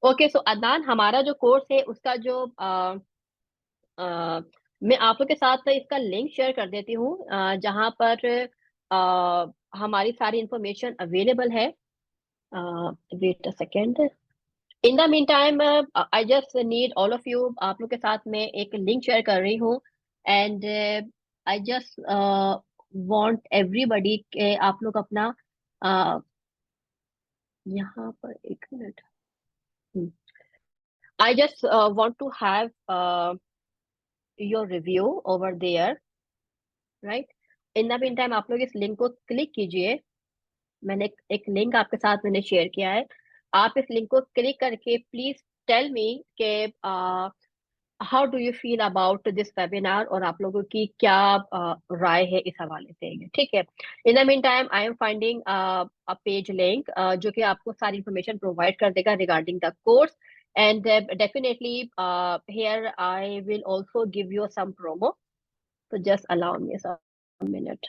ओके, सो अदनान, हमारा जो कोर्स है उसका जो मैं आप लोग के साथ इसका लिंक शेयर कर देती हूँ, जहाँ पर हमारी सारी इंफॉर्मेशन अवेलेबल है। Wait a second. In the mean time, I just need all of you, आप लोग के साथ मैं एक लिंक शेयर कर रही हूँ। And I just want everybody के आप लोग अपना यहाँ पर एक minute, I just want to have your review over there, right? In the mean time आप लोग इस लिंक को क्लिक कीजिए। मैंने एक लिंक आपके साथ मैंने शेयर किया है। आप इस लिंक को क्लिक करके प्लीज टेल मी के how do you feel about this webinar, और आप लोगों की क्या राय है इस हवाले से, ये ठीक है? In the mean time I am finding a page link जो कि आपको सारी इंफॉर्मेशन प्रोवाइड कर देगा regarding the course. And definitely here I will also give you some promo, so just allow me a minute.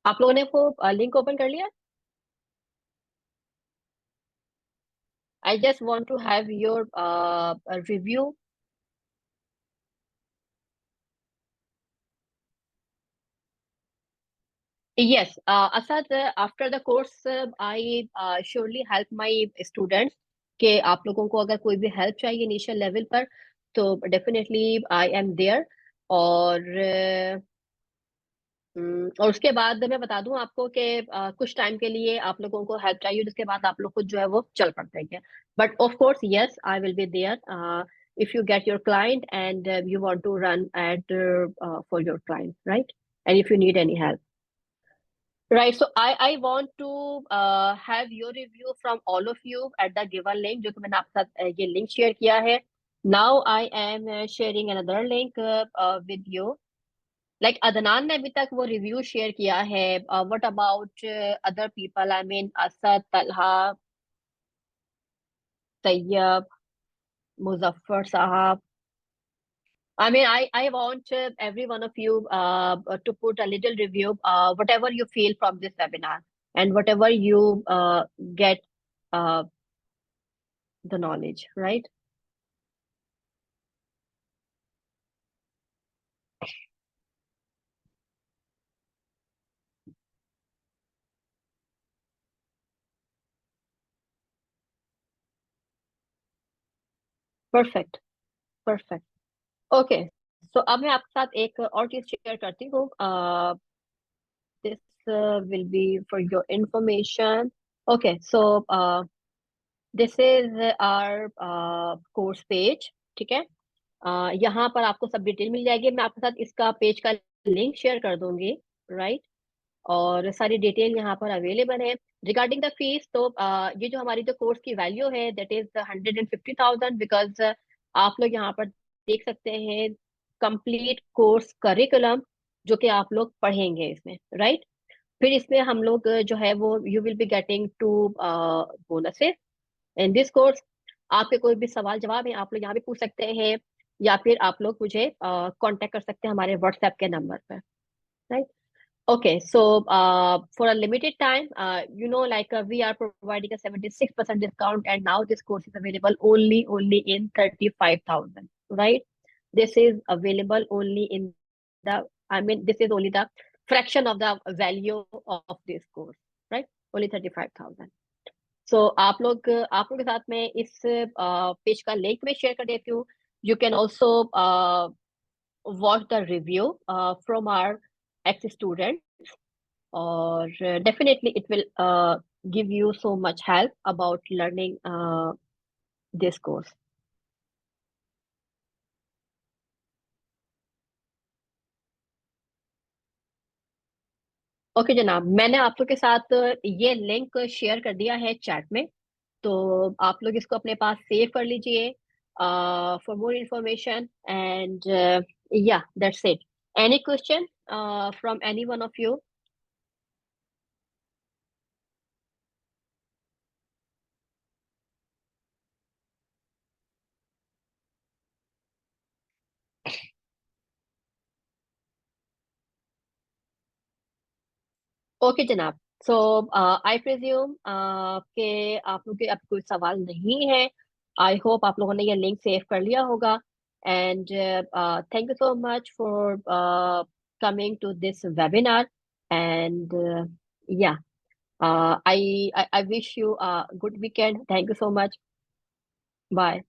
आप लोगों ने वो लिंक ओपन कर लिया? I just want to have your review. Yes, Asad, after the course, I surely help my students कि आप लोगों को अगर कोई भी हेल्प चाहिए इनिशियल लेवल पर तो डेफिनेटली आई एम देयर. और और उसके बाद मैं बता दूं आपको कि कुछ टाइम के लिए आप लोगों को हेल्प चाहिए, जिसके बाद आप लोग खुद जो है वो चल पड़ते हैं. But of course yes, I will be there if you get your client and you want to run ad for your client, right? And if you need any help. Right. So I want to have your review from all of you at the given link जो कि मैंने आपके साथ ये लिंक शेयर किया है. Now I am sharing another link with you. Like Adnan ने अभी तक वो रिव्यू शेयर किया है. What about other people? I mean Asad, Talha, Tayyab, Muzaffar साहब. I mean, I want every one of you to put a little review, whatever you feel from this webinar and whatever you get uh, the knowledge, right? Perfect, perfect. Okay, so अब मैं आपके साथ एक और चीज शेयर करती हूँ. This will be for your information. Okay, so this is our course page. ठीक है. यहाँ पर आपको सब डिटेल मिल जाएगी. मैं आपके साथ इसका पेज का लिंक शेयर कर दूंगी, राइट? और सारी डिटेल यहाँ पर अवेलेबल है. रिगार्डिंग द फीस, तो ये जो हमारी जो कोर्स की वैल्यू है दैट इज 150,000, बिकॉज आप लोग यहाँ पर देख सकते हैं कंप्लीट कोर्स करिकुलम जो कि आप लोग पढ़ेंगे इसमें, राइट? फिर इसमें हम लोग जो है वो you will be getting two bonuses in this course. आपके कोई भी सवाल जवाब है आप लोग यहाँ पे पूछ सकते हैं, या फिर आप लोग मुझे कांटेक्ट कर सकते हैं हमारे व्हाट्सएप के नंबर पर, right? Okay, so for a limited time, like we are providing a 76% discount, and now this course is available only in 35,000, right? This is available only in the, I mean, this is only the fraction of the value of this course, right? Only 35,000. So आप लोग के साथ में इस पेज का लिंक में शेयर कर देती हूँ. You can also watch the review from our ex-student, or definitely it will give you so much help about learning this course. Okay जनाब, मैंने आप लोग के साथ ये लिंक शेयर कर दिया है चैट में, तो आप लोग इसको अपने पास सेव कर लीजिए फॉर मोर इंफॉर्मेशन. एंड या that's it. Any question from any one of you? Okay जनाब. सो आई प्रिज्यूम के आप लोग के अब कोई सवाल नहीं है. आई होप आप लोगों ने ये लिंक सेव कर लिया होगा. And thank you so much for coming to this webinar. And yeah, I wish you a good weekend. Thank you so much. Bye.